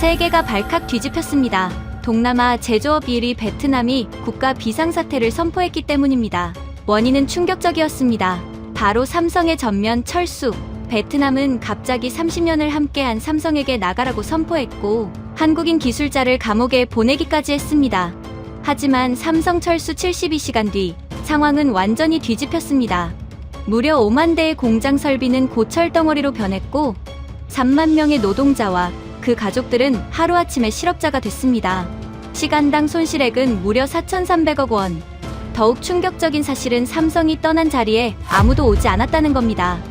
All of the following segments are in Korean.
세계가 발칵 뒤집혔습니다. 동남아 제조업 1위 베트남이 국가 비상사태를 선포했기 때문입니다. 원인은 충격적이었습니다. 바로 삼성의 전면 철수. 베트남은 갑자기 30년을 함께한 삼성에게 나가라고 선포했고 한국인 기술자를 감옥에 보내기까지 했습니다. 하지만 삼성 철수 72시간 뒤 상황은 완전히 뒤집혔습니다. 무려 5만 대의 공장 설비는 고철 덩어리로 변했고 3만 명의 노동자와 그 가족들은 하루아침에 실업자가 됐습니다. 시간당 손실액은 무려 4,300억 원. 더욱 충격적인 사실은 삼성이 떠난 자리에 아무도 오지 않았다는 겁니다.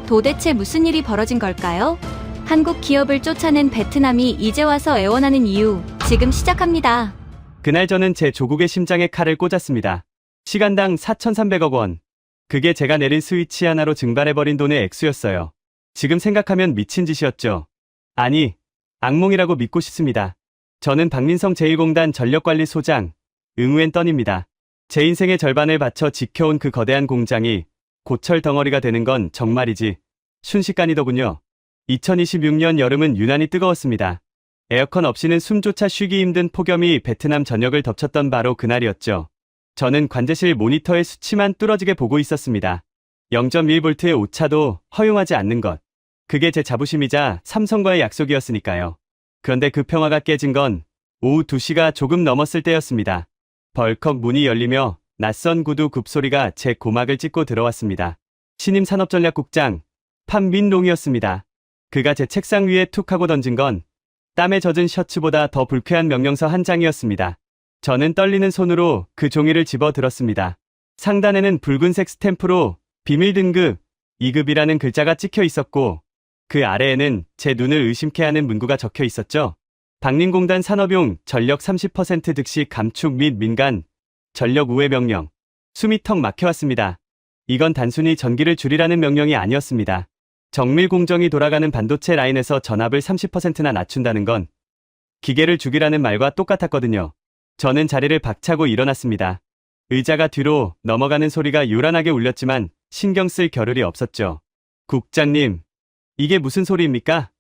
도대체 무슨 일이 벌어진 걸까요? 한국 기업을 쫓아낸 베트남이 이제 와서 애원하는 이유, 지금 시작합니다. 그날 저는 제 조국의 심장에 칼을 꽂았습니다. 시간당 4,300억 원. 그게 제가 내린 스위치 하나로 증발해버린 돈의 액수였어요. 지금 생각하면 미친 짓이었죠. 아니, 악몽이라고 믿고 싶습니다. 저는 박민성 제1공단 전력관리소장, 응우엔 떤입니다. 제 인생의 절반을 바쳐 지켜온 그 거대한 공장이 고철 덩어리가 되는 건 정말이지 순식간이더군요. 2026년 여름은 유난히 뜨거웠습니다. 에어컨 없이는 숨조차 쉬기 힘든 폭염이 베트남 전역을 덮쳤던 바로 그날이었죠. 저는 관제실 모니터의 수치만 뚫어지게 보고 있었습니다. 0.1V의 오차도 허용하지 않는 것. 그게 제 자부심이자 삼성과의 약속이었으니까요. 그런데 그 평화가 깨진 건 오후 2시가 조금 넘었을 때였습니다. 벌컥 문이 열리며 낯선 구두 굽소리가 제 고막을 찢고 들어왔습니다. 신임 산업전략국장 판민롱이었습니다. 그가 제 책상 위에 툭 하고 던진 건 땀에 젖은 셔츠보다 더 불쾌한 명령서 한 장이었습니다. 저는 떨리는 손으로 그 종이를 집어 들었습니다. 상단에는 붉은색 스탬프로 비밀 등급 2급이라는 글자가 찍혀 있었고 그 아래에는 제 눈을 의심케 하는 문구가 적혀 있었죠. 박림공단 산업용 전력 30% 득시 감축 및 민간 전력 우회 명령. 숨이 턱 막혀왔습니다. 이건 단순히 전기를 줄이라는 명령이 아니었습니다. 정밀 공정이 돌아가는 반도체 라인에서 전압을 30%나 낮춘다는 건 기계를 죽이라는 말과 똑같았거든요. 저는 자리를 박차고 일어났습니다. 의자가 뒤로 넘어가는 소리가 요란하게 울렸지만 신경 쓸 겨를이 없었죠. 국장님, 이게 무슨 소리입니까?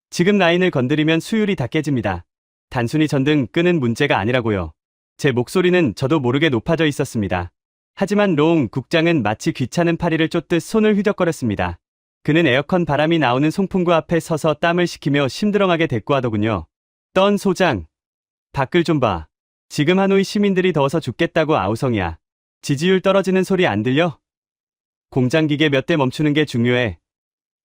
지금 라인을 건드리면 수율이 다 깨집니다. 단순히 전등 끄는 문제가 아니라고요. 제 목소리는 저도 모르게 높아져 있었습니다. 하지만 롱 국장은 마치 귀찮은 파리를 쫓듯 손을 휘적거렸습니다. 그는 에어컨 바람이 나오는 송풍구 앞에 서서 땀을 식히며 심드렁하게 대꾸하더군요. 떤 소장, 밖을 좀 봐. 지금 하노이 시민들이 더워서 죽겠다고 아우성이야. 지지율 떨어지는 소리 안 들려? 공장 기계 몇 대 멈추는 게 중요해.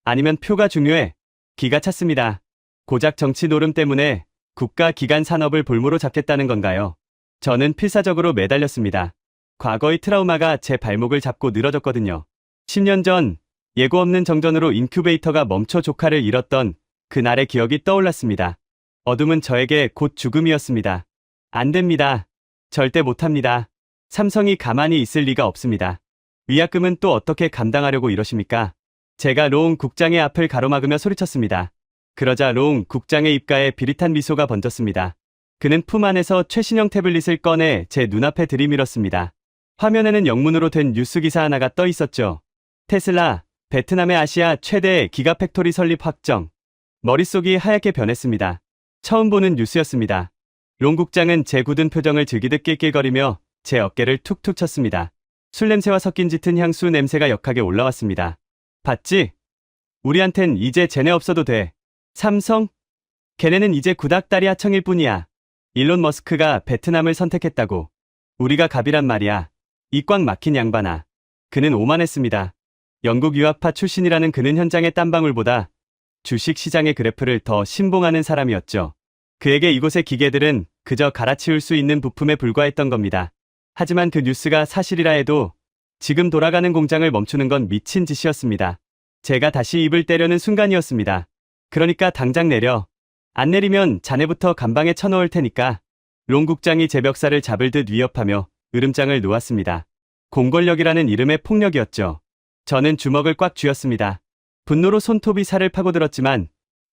아니면 표가 중요해. 기가 찼습니다. 고작 정치 노름 때문에 국가 기관 산업을 볼모로 잡겠다는 건가요? 저는 필사적으로 매달렸습니다. 과거의 트라우마가 제 발목을 잡고 늘어졌거든요. 10년 전 예고 없는 정전으로 인큐베이터가 멈춰 조카를 잃었던 그날의 기억이 떠올랐습니다. 어둠은 저에게 곧 죽음이었습니다. 안 됩니다. 절대 못합니다. 삼성이 가만히 있을 리가 없습니다. 위약금은 또 어떻게 감당하려고 이러십니까? 제가 롱 국장의 앞을 가로막으며 소리쳤습니다. 그러자 롱 국장의 입가에 비릿한 미소가 번졌습니다. 그는 품 안에서 최신형 태블릿을 꺼내 제 눈앞에 들이밀었습니다. 화면에는 영문으로 된 뉴스 기사 하나가 떠 있었죠. 테슬라, 베트남의 아시아 최대 기가팩토리 설립 확정. 머릿속이 하얗게 변했습니다. 처음 보는 뉴스였습니다. 롱 국장은 제 굳은 표정을 즐기듯 낄낄거리며 제 어깨를 툭툭 쳤습니다. 술 냄새와 섞인 짙은 향수 냄새가 역하게 올라왔습니다. 봤지? 우리한텐 이제 쟤네 없어도 돼. 삼성? 걔네는 이제 구닥다리 하청일 뿐이야. 일론 머스크가 베트남을 선택했다고. 우리가 갑이란 말이야. 이 꽉 막힌 양반아. 그는 오만했습니다. 영국 유학파 출신이라는 그는 현장의 땀방울보다 주식 시장의 그래프를 더 신봉하는 사람이었죠. 그에게 이곳의 기계들은 그저 갈아치울 수 있는 부품에 불과했던 겁니다. 하지만 그 뉴스가 사실이라 해도 지금 돌아가는 공장을 멈추는 건 미친 짓이었습니다. 제가 다시 입을 떼려는 순간이었습니다. 그러니까 당장 내려. 안 내리면 자네부터 감방에 쳐넣을 테니까. 롱 국장이 제 멱살을 잡을 듯 위협하며 으름장을 놓았습니다. 공권력이라는 이름의 폭력이었죠. 저는 주먹을 꽉 쥐었습니다. 분노로 손톱이 살을 파고들었지만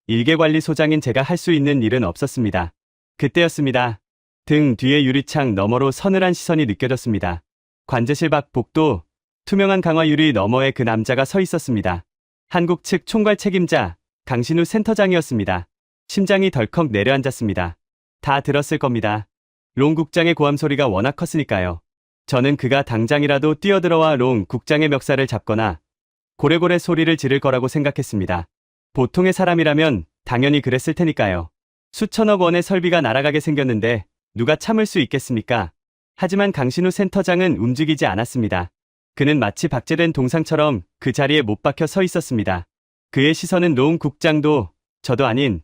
일개관리소장인 제가 할 수 있는 일은 없었습니다. 그때였습니다. 등 뒤의 유리창 너머로 서늘한 시선이 느껴졌습니다. 관제실 밖 복도, 투명한 강화 유리 너머에 그 남자가 서 있었습니다. 한국 측 총괄 책임자 강신우 센터장이었습니다. 심장이 덜컥 내려앉았습니다. 다 들었을 겁니다. 롱 국장의 고함 소리가 워낙 컸으니까요. 저는 그가 당장이라도 뛰어들어와 롱 국장의 멱살을 잡거나 고래고래 소리를 지를 거라고 생각했습니다. 보통의 사람이라면 당연히 그랬을 테니까요. 수천억 원의 설비가 날아가게 생겼는데 누가 참을 수 있겠습니까? 하지만 강신우 센터장은 움직이지 않았습니다. 그는 마치 박제된 동상처럼 그 자리에 못 박혀 서 있었습니다. 그의 시선은 롱 국장도 저도 아닌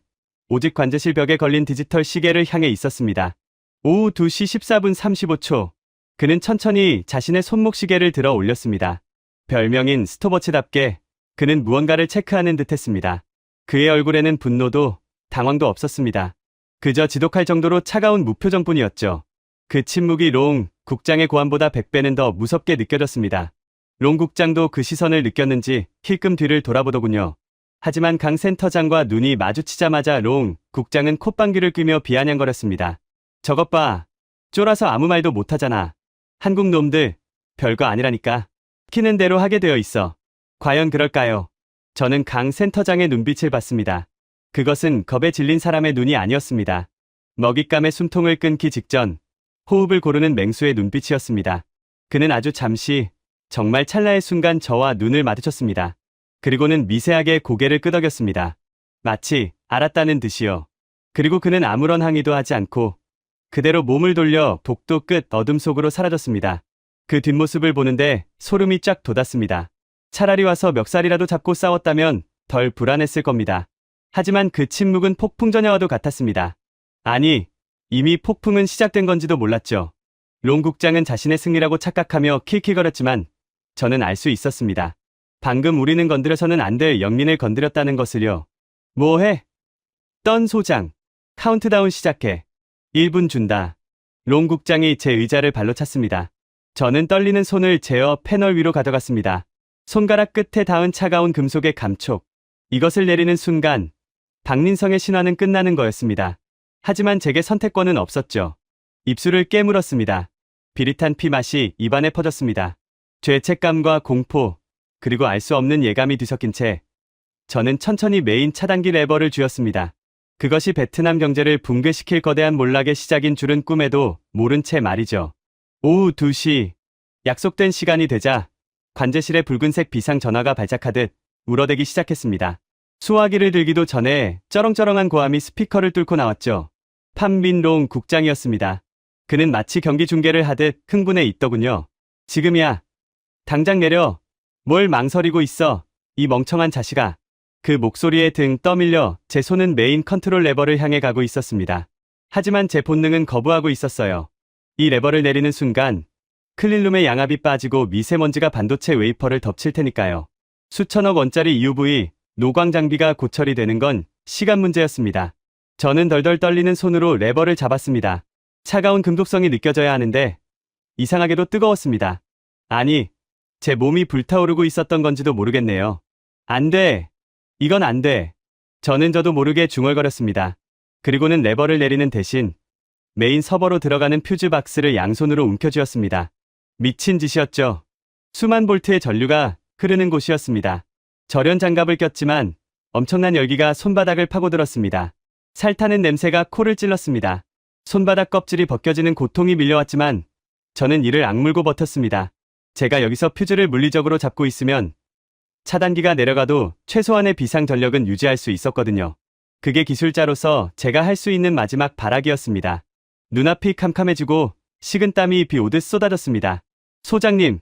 오직 관제실 벽에 걸린 디지털 시계를 향해 있었습니다. 오후 2시 14분 35초. 그는 천천히 자신의 손목 시계를 들어 올렸습니다. 별명인 스톱워치답게 그는 무언가를 체크하는 듯했습니다. 그의 얼굴에는 분노도 당황도 없었습니다. 그저 지독할 정도로 차가운 무표정뿐이었죠. 그 침묵이 롱 국장의 고함보다 100배는 더 무섭게 느껴졌습니다. 롱 국장도 그 시선을 느꼈는지 힐끔 뒤를 돌아보더군요. 하지만 강 센터장과 눈이 마주치자마자 롱 국장은 콧방귀를 뀌며 비아냥거렸습니다. 저것 봐. 쫄아서 아무 말도 못하잖아. 한국 놈들 별거 아니라니까. 키는 대로 하게 되어 있어. 과연 그럴까요? 저는 강 센터장의 눈빛을 봤습니다. 그것은 겁에 질린 사람의 눈이 아니었습니다. 먹잇감의 숨통을 끊기 직전 호흡을 고르는 맹수의 눈빛이었습니다. 그는 아주 잠시, 정말 찰나의 순간 저와 눈을 마주쳤습니다. 그리고는 미세하게 고개를 끄덕였습니다. 마치 알았다는 듯이요. 그리고 그는 아무런 항의도 하지 않고 그대로 몸을 돌려 복도 끝 어둠 속으로 사라졌습니다. 그 뒷모습을 보는데 소름이 쫙 돋았습니다. 차라리 와서 멱살이라도 잡고 싸웠다면 덜 불안했을 겁니다. 하지만 그 침묵은 폭풍 전야와도 같았습니다. 아니, 이미 폭풍은 시작된 건지도 몰랐죠. 롱 국장은 자신의 승리라고 착각하며 킬킬거렸지만 저는 알 수 있었습니다. 방금 우리는 건드려서는 안 될 영린을 건드렸다는 것을요. 뭐해? 떤 소장. 카운트다운 시작해. 1분 준다. 롱 국장이 제 의자를 발로 찼습니다. 저는 떨리는 손을 제어 패널 위로 가져갔습니다. 손가락 끝에 닿은 차가운 금속의 감촉. 이것을 내리는 순간 박린성의 신화는 끝나는 거였습니다. 하지만 제게 선택권은 없었죠. 입술을 깨물었습니다. 비릿한 피 맛이 입안에 퍼졌습니다. 죄책감과 공포, 그리고 알 수 없는 예감이 뒤섞인 채 저는 천천히 메인 차단기 레버를 쥐었습니다. 그것이 베트남 경제를 붕괴시킬 거대한 몰락의 시작인 줄은 꿈에도 모른 채 말이죠. 오후 2시, 약속된 시간이 되자 관제실에 붉은색 비상 전화가 발작하듯 울어대기 시작했습니다. 수화기를 들기도 전에 쩌렁쩌렁한 고함이 스피커를 뚫고 나왔죠. 판민롱 국장이었습니다. 그는 마치 경기 중계를 하듯 흥분해 있더군요. 지금이야. 당장 내려. 뭘 망설이고 있어. 이 멍청한 자식아. 그 목소리에 등 떠밀려 제 손은 메인 컨트롤 레버를 향해 가고 있었습니다. 하지만 제 본능은 거부하고 있었어요. 이 레버를 내리는 순간 클린룸의 양압이 빠지고 미세먼지가 반도체 웨이퍼를 덮칠 테니까요. 수천억 원짜리 UV, 노광 장비가 고철이 되는 건 시간 문제였습니다. 저는 덜덜 떨리는 손으로 레버를 잡았습니다. 차가운 금속성이 느껴져야 하는데 이상하게도 뜨거웠습니다. 아니, 제 몸이 불타오르고 있었던 건지도 모르겠네요. 안 돼. 이건 안 돼. 저도 모르게 중얼거렸습니다. 그리고는 레버를 내리는 대신 메인 서버로 들어가는 퓨즈 박스를 양손으로 움켜쥐었습니다. 미친 짓이었죠. 수만 볼트의 전류가 흐르는 곳이었습니다. 절연 장갑을 꼈지만 엄청난 열기가 손바닥을 파고들었습니다. 살타는 냄새가 코를 찔렀습니다. 손바닥 껍질이 벗겨지는 고통이 밀려왔지만 저는 이를 악물고 버텼습니다. 제가 여기서 퓨즈를 물리적으로 잡고 있으면 차단기가 내려가도 최소한의 비상 전력은 유지할 수 있었거든요. 그게 기술자로서 제가 할 수 있는 마지막 발악이었습니다. 눈앞이 캄캄해지고 식은땀이 비 오듯 쏟아졌습니다. 소장님,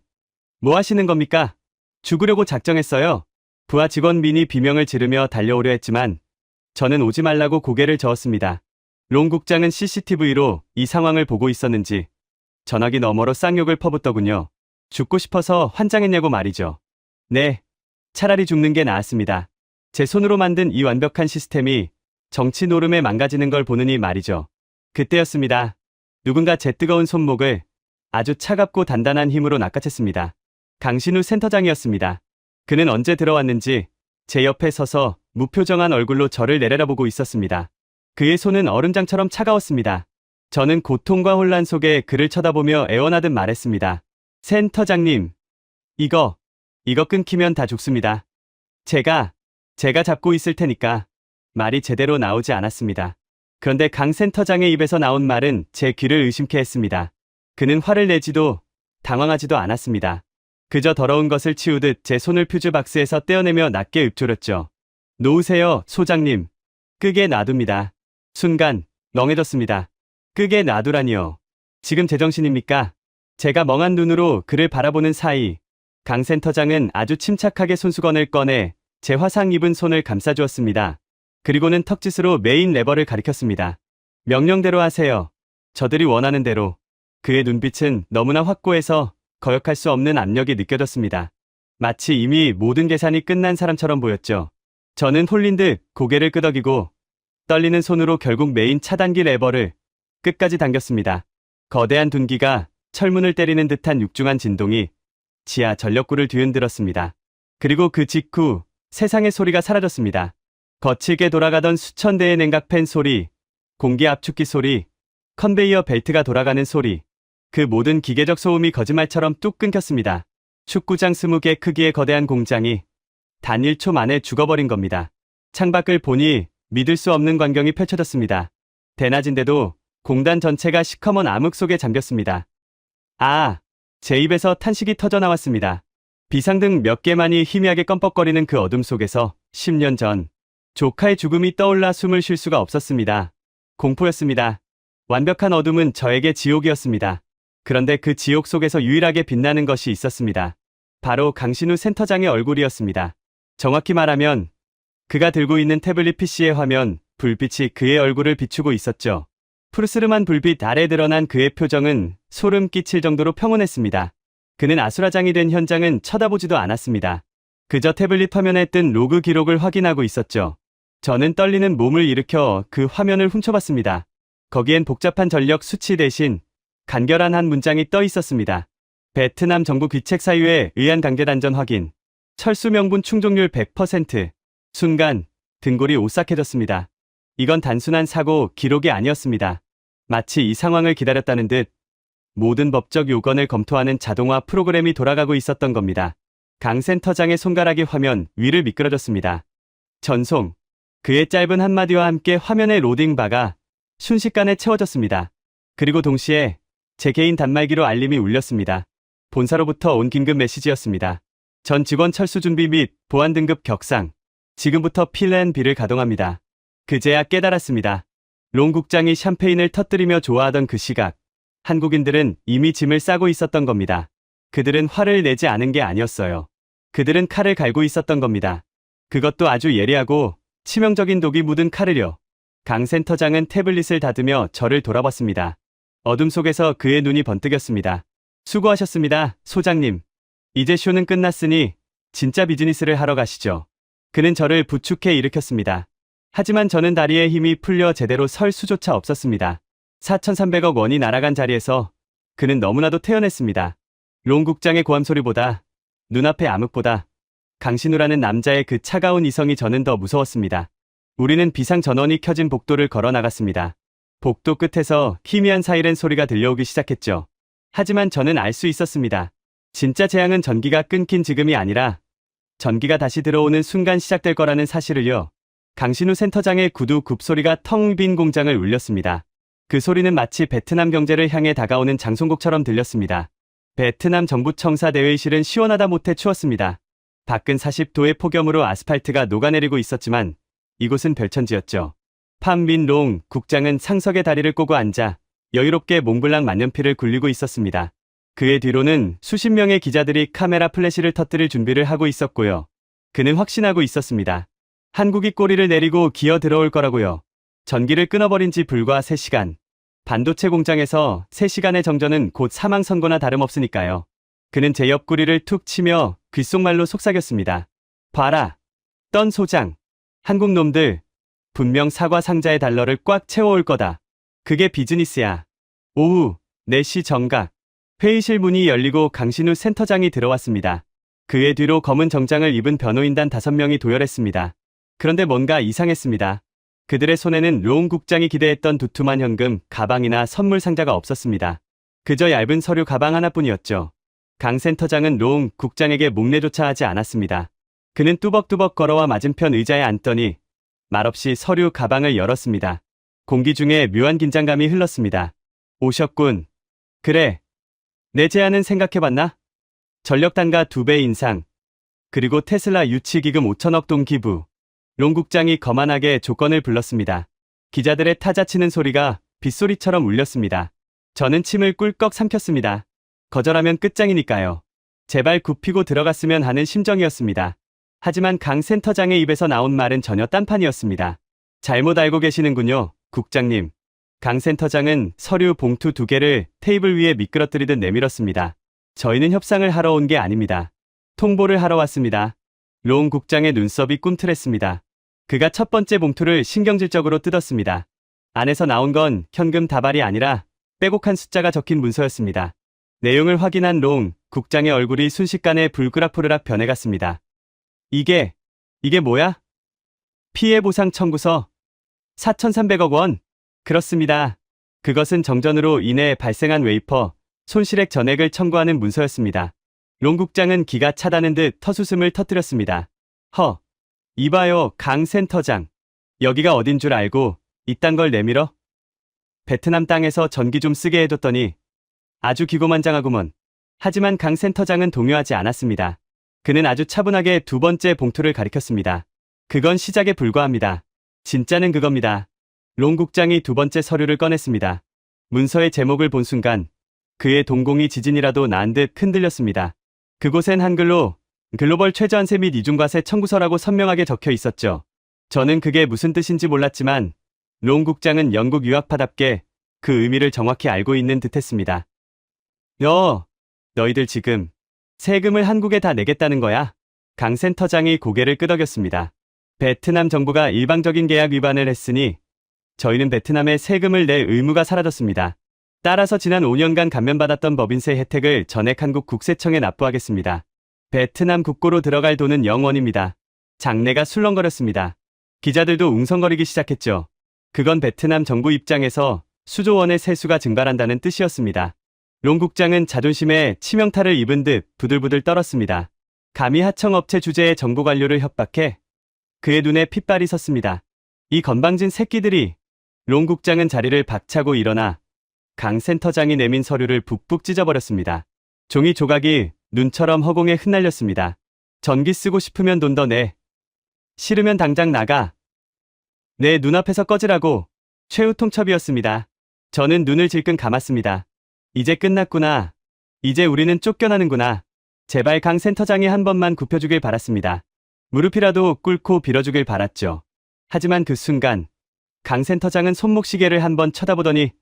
뭐 하시는 겁니까? 죽으려고 작정했어요. 부하 직원 민이 비명을 지르며 달려오려 했지만 저는 오지 말라고 고개를 저었습니다. 롱 국장은 CCTV로 이 상황을 보고 있었는지 전화기 너머로 쌍욕을 퍼붓더군요. 죽고 싶어서 환장했냐고 말이죠. 네, 차라리 죽는 게 나았습니다. 제 손으로 만든 이 완벽한 시스템이 정치 노름에 망가지는 걸 보느니 말이죠. 그때였습니다. 누군가 제 뜨거운 손목을 아주 차갑고 단단한 힘으로 낚아챘습니다. 강신우 센터장이었습니다. 그는 언제 들어왔는지 제 옆에 서서 무표정한 얼굴로 저를 내려다보고 있었습니다. 그의 손은 얼음장처럼 차가웠습니다. 저는 고통과 혼란 속에 그를 쳐다보며 애원하듯 말했습니다. 센터장님, 이거 끊기면 다 죽습니다. 제가 잡고 있을 테니까 말이 제대로 나오지 않았습니다. 그런데 강 센터장의 입에서 나온 말은 제 귀를 의심케 했습니다. 그는 화를 내지도 당황하지도 않았습니다. 그저 더러운 것을 치우듯 제 손을 퓨즈 박스에서 떼어내며 낮게 읊조렸죠. 놓으세요, 소장님. 끄게 놔둡니다. 순간 멍해졌습니다. 끄게 놔두라니요. 지금 제정신입니까? 제가 멍한 눈으로 그를 바라보는 사이 강 센터장은 아주 침착하게 손수건을 꺼내 제 화상 입은 손을 감싸주었습니다. 그리고는 턱짓으로 메인 레버를 가리켰습니다. 명령대로 하세요. 저들이 원하는 대로. 그의 눈빛은 너무나 확고해서 거역할 수 없는 압력이 느껴졌습니다. 마치 이미 모든 계산이 끝난 사람처럼 보였죠. 저는 홀린 듯 고개를 끄덕이고 떨리는 손으로 결국 메인 차단기 레버를 끝까지 당겼습니다. 거대한 둔기가 철문을 때리는 듯한 육중한 진동이 지하 전력구를 뒤흔들었습니다. 그리고 그 직후 세상의 소리가 사라졌습니다. 거칠게 돌아가던 수천 대의 냉각팬 소리, 공기 압축기 소리, 컨베이어 벨트가 돌아가는 소리, 그 모든 기계적 소음이 거짓말처럼 뚝 끊겼습니다. 축구장 20개 크기의 거대한 공장이 단 1초 만에 죽어버린 겁니다. 창밖을 보니 믿을 수 없는 광경이 펼쳐졌습니다. 대낮인데도 공단 전체가 시커먼 암흑 속에 잠겼습니다. 아, 제 입에서 탄식이 터져 나왔습니다. 비상등 몇 개만이 희미하게 껌뻑거리는 그 어둠 속에서 10년 전 조카의 죽음이 떠올라 숨을 쉴 수가 없었습니다. 공포였습니다. 완벽한 어둠은 저에게 지옥이었습니다. 그런데 그 지옥 속에서 유일하게 빛나는 것이 있었습니다. 바로 강신우 센터장의 얼굴이었습니다. 정확히 말하면 그가 들고 있는 태블릿 PC의 화면, 불빛이 그의 얼굴을 비추고 있었죠. 푸르스름한 불빛 아래 드러난 그의 표정은 소름 끼칠 정도로 평온했습니다. 그는 아수라장이 된 현장은 쳐다보지도 않았습니다. 그저 태블릿 화면에 뜬 로그 기록을 확인하고 있었죠. 저는 떨리는 몸을 일으켜 그 화면을 훔쳐봤습니다. 거기엔 복잡한 전력 수치 대신 간결한 한 문장이 떠 있었습니다. 베트남 정부 귀책 사유에 의한 강제단전 확인. 철수 명분 충족률 100%. 순간 등골이 오싹해졌습니다. 이건 단순한 사고 기록이 아니었습니다. 마치 이 상황을 기다렸다는 듯 모든 법적 요건을 검토하는 자동화 프로그램이 돌아가고 있었던 겁니다. 강 센터장의 손가락이 화면 위를 미끄러졌습니다. 전송. 그의 짧은 한마디와 함께 화면의 로딩바가 순식간에 채워졌습니다. 그리고 동시에 제 개인 단말기로 알림이 울렸습니다. 본사로부터 온 긴급 메시지였습니다. 전 직원 철수 준비 및 보안 등급 격상. 지금부터 플랜 B를 가동합니다. 그제야 깨달았습니다. 롱 국장이 샴페인을 터뜨리며 좋아하던 그 시각. 한국인들은 이미 짐을 싸고 있었던 겁니다. 그들은 화를 내지 않은 게 아니었어요. 그들은 칼을 갈고 있었던 겁니다. 그것도 아주 예리하고 치명적인 독이 묻은 칼을요. 강 센터장은 태블릿을 닫으며 저를 돌아봤습니다. 어둠 속에서 그의 눈이 번뜩였습니다. 수고하셨습니다, 소장님. 이제 쇼는 끝났으니 진짜 비즈니스를 하러 가시죠. 그는 저를 부축해 일으켰습니다. 하지만 저는 다리에 힘이 풀려 제대로 설 수조차 없었습니다. 4,300억 원이 날아간 자리에서 그는 너무나도 태연했습니다. 롱 국장의 고함 소리보다, 눈앞의 암흑보다 강신우라는 남자의 그 차가운 이성이 저는 더 무서웠습니다. 우리는 비상 전원이 켜진 복도를 걸어 나갔습니다. 복도 끝에서 희미한 사이렌 소리가 들려오기 시작했죠. 하지만 저는 알 수 있었습니다. 진짜 재앙은 전기가 끊긴 지금이 아니라 전기가 다시 들어오는 순간 시작될 거라는 사실을요. 강신우 센터장의 구두 굽소리가 텅 빈 공장을 울렸습니다. 그 소리는 마치 베트남 경제를 향해 다가오는 장송곡처럼 들렸습니다. 베트남 정부 청사 대회의실은 시원하다 못해 추웠습니다. 밖은 40도의 폭염으로 아스팔트가 녹아내리고 있었지만 이곳은 별천지였죠. 판민 롱 국장은 상석에 다리를 꼬고 앉아 여유롭게 몽블랑 만년필을 굴리고 있었습니다. 그의 뒤로는 수십 명의 기자들이 카메라 플래시를 터뜨릴 준비를 하고 있었고요. 그는 확신하고 있었습니다. 한국이 꼬리를 내리고 기어 들어올 거라고요. 전기를 끊어버린 지 불과 3시간. 반도체 공장에서 3시간의 정전은 곧 사망 선고나 다름없으니까요. 그는 제 옆구리를 툭 치며 귓속말로 속삭였습니다. 봐라. 떤 소장. 한국 놈들. 분명 사과 상자의 달러를 꽉 채워올 거다. 그게 비즈니스야. 오후 4시 정각. 회의실 문이 열리고 강신우 센터장이 들어왔습니다. 그의 뒤로 검은 정장을 입은 변호인단 5명이 도열했습니다. 그런데 뭔가 이상했습니다. 그들의 손에는 롱 국장이 기대했던 두툼한 현금, 가방이나 선물 상자가 없었습니다. 그저 얇은 서류 가방 하나뿐이었죠. 강 센터장은 롱 국장에게 목례조차 하지 않았습니다. 그는 뚜벅뚜벅 걸어와 맞은편 의자에 앉더니 말없이 서류 가방을 열었습니다. 공기 중에 묘한 긴장감이 흘렀습니다. 오셨군. 그래. 내 제안은 생각해봤나? 전력 단가 2배 인상. 그리고 테슬라 유치기금 5천억 돈 기부. 롱 국장이 거만하게 조건을 불렀습니다. 기자들의 타자치는 소리가 빗소리처럼 울렸습니다. 저는 침을 꿀꺽 삼켰습니다. 거절하면 끝장이니까요. 제발 굽히고 들어갔으면 하는 심정이었습니다. 하지만 강 센터장의 입에서 나온 말은 전혀 딴판이었습니다. 잘못 알고 계시는군요, 국장님. 강 센터장은 서류 봉투 2개를 테이블 위에 미끄러뜨리듯 내밀었습니다. 저희는 협상을 하러 온 게 아닙니다. 통보를 하러 왔습니다. 롱 국장의 눈썹이 꿈틀했습니다. 그가 첫 번째 봉투를 신경질적으로 뜯었습니다. 안에서 나온 건 현금 다발이 아니라 빼곡한 숫자가 적힌 문서였습니다. 내용을 확인한 롱 국장의 얼굴이 순식간에 불그락포르락 변해갔습니다. 이게 뭐야? 피해보상 청구서 4,300억 원? 그렇습니다. 그것은 정전으로 인해 발생한 웨이퍼 손실액 전액을 청구하는 문서였습니다. 롱 국장은 기가 차다는 듯 터수슴을 터뜨렸습니다. 이봐요, 강 센터장. 여기가 어딘 줄 알고 이딴 걸 내밀어? 베트남 땅에서 전기 좀 쓰게 해뒀더니 아주 기고만장하구먼. 하지만 강 센터장은 동요하지 않았습니다. 그는 아주 차분하게 두 번째 봉투를 가리켰습니다. 그건 시작에 불과합니다. 진짜는 그겁니다. 롱 국장이 두 번째 서류를 꺼냈습니다. 문서의 제목을 본 순간 그의 동공이 지진이라도 난 듯 흔들렸습니다. 그곳엔 한글로 글로벌 최저한세 및 이중과세 청구서라고 선명하게 적혀 있었죠. 저는 그게 무슨 뜻인지 몰랐지만 롱 국장은 영국 유학파답게 그 의미를 정확히 알고 있는 듯했습니다. 너희들 지금 세금을 한국에 다 내겠다는 거야? 강 센터장이 고개를 끄덕였습니다. 베트남 정부가 일방적인 계약 위반을 했으니 저희는 베트남에 세금을 낼 의무가 사라졌습니다. 따라서 지난 5년간 감면받았던 법인세 혜택을 전액 한국 국세청에 납부하겠습니다. 베트남 국고로 들어갈 돈은 0원입니다. 장내가 술렁거렸습니다. 기자들도 웅성거리기 시작했죠. 그건 베트남 정부 입장에서 수조 원의 세수가 증발한다는 뜻이었습니다. 롱 국장은 자존심에 치명타를 입은 듯 부들부들 떨었습니다. 감히 하청업체 주재의 정부 관료를 협박해? 그의 눈에 핏발이 섰습니다. 이 건방진 새끼들이. 롱 국장은 자리를 박차고 일어나 강 센터장이 내민 서류를 북북 찢어버렸습니다. 종이 조각이 눈처럼 허공에 흩날렸습니다. 전기 쓰고 싶으면 돈 더 내. 싫으면 당장 나가. 내 눈앞에서 꺼지라고. 최후통첩이었습니다. 저는 눈을 질끈 감았습니다. 이제 끝났구나. 이제 우리는 쫓겨나는구나. 제발 강 센터장이 한 번만 굽혀주길 바랐습니다. 무릎이라도 꿇고 빌어주길 바랐죠. 하지만 그 순간 강 센터장은 손목시계를 한번 쳐다보더니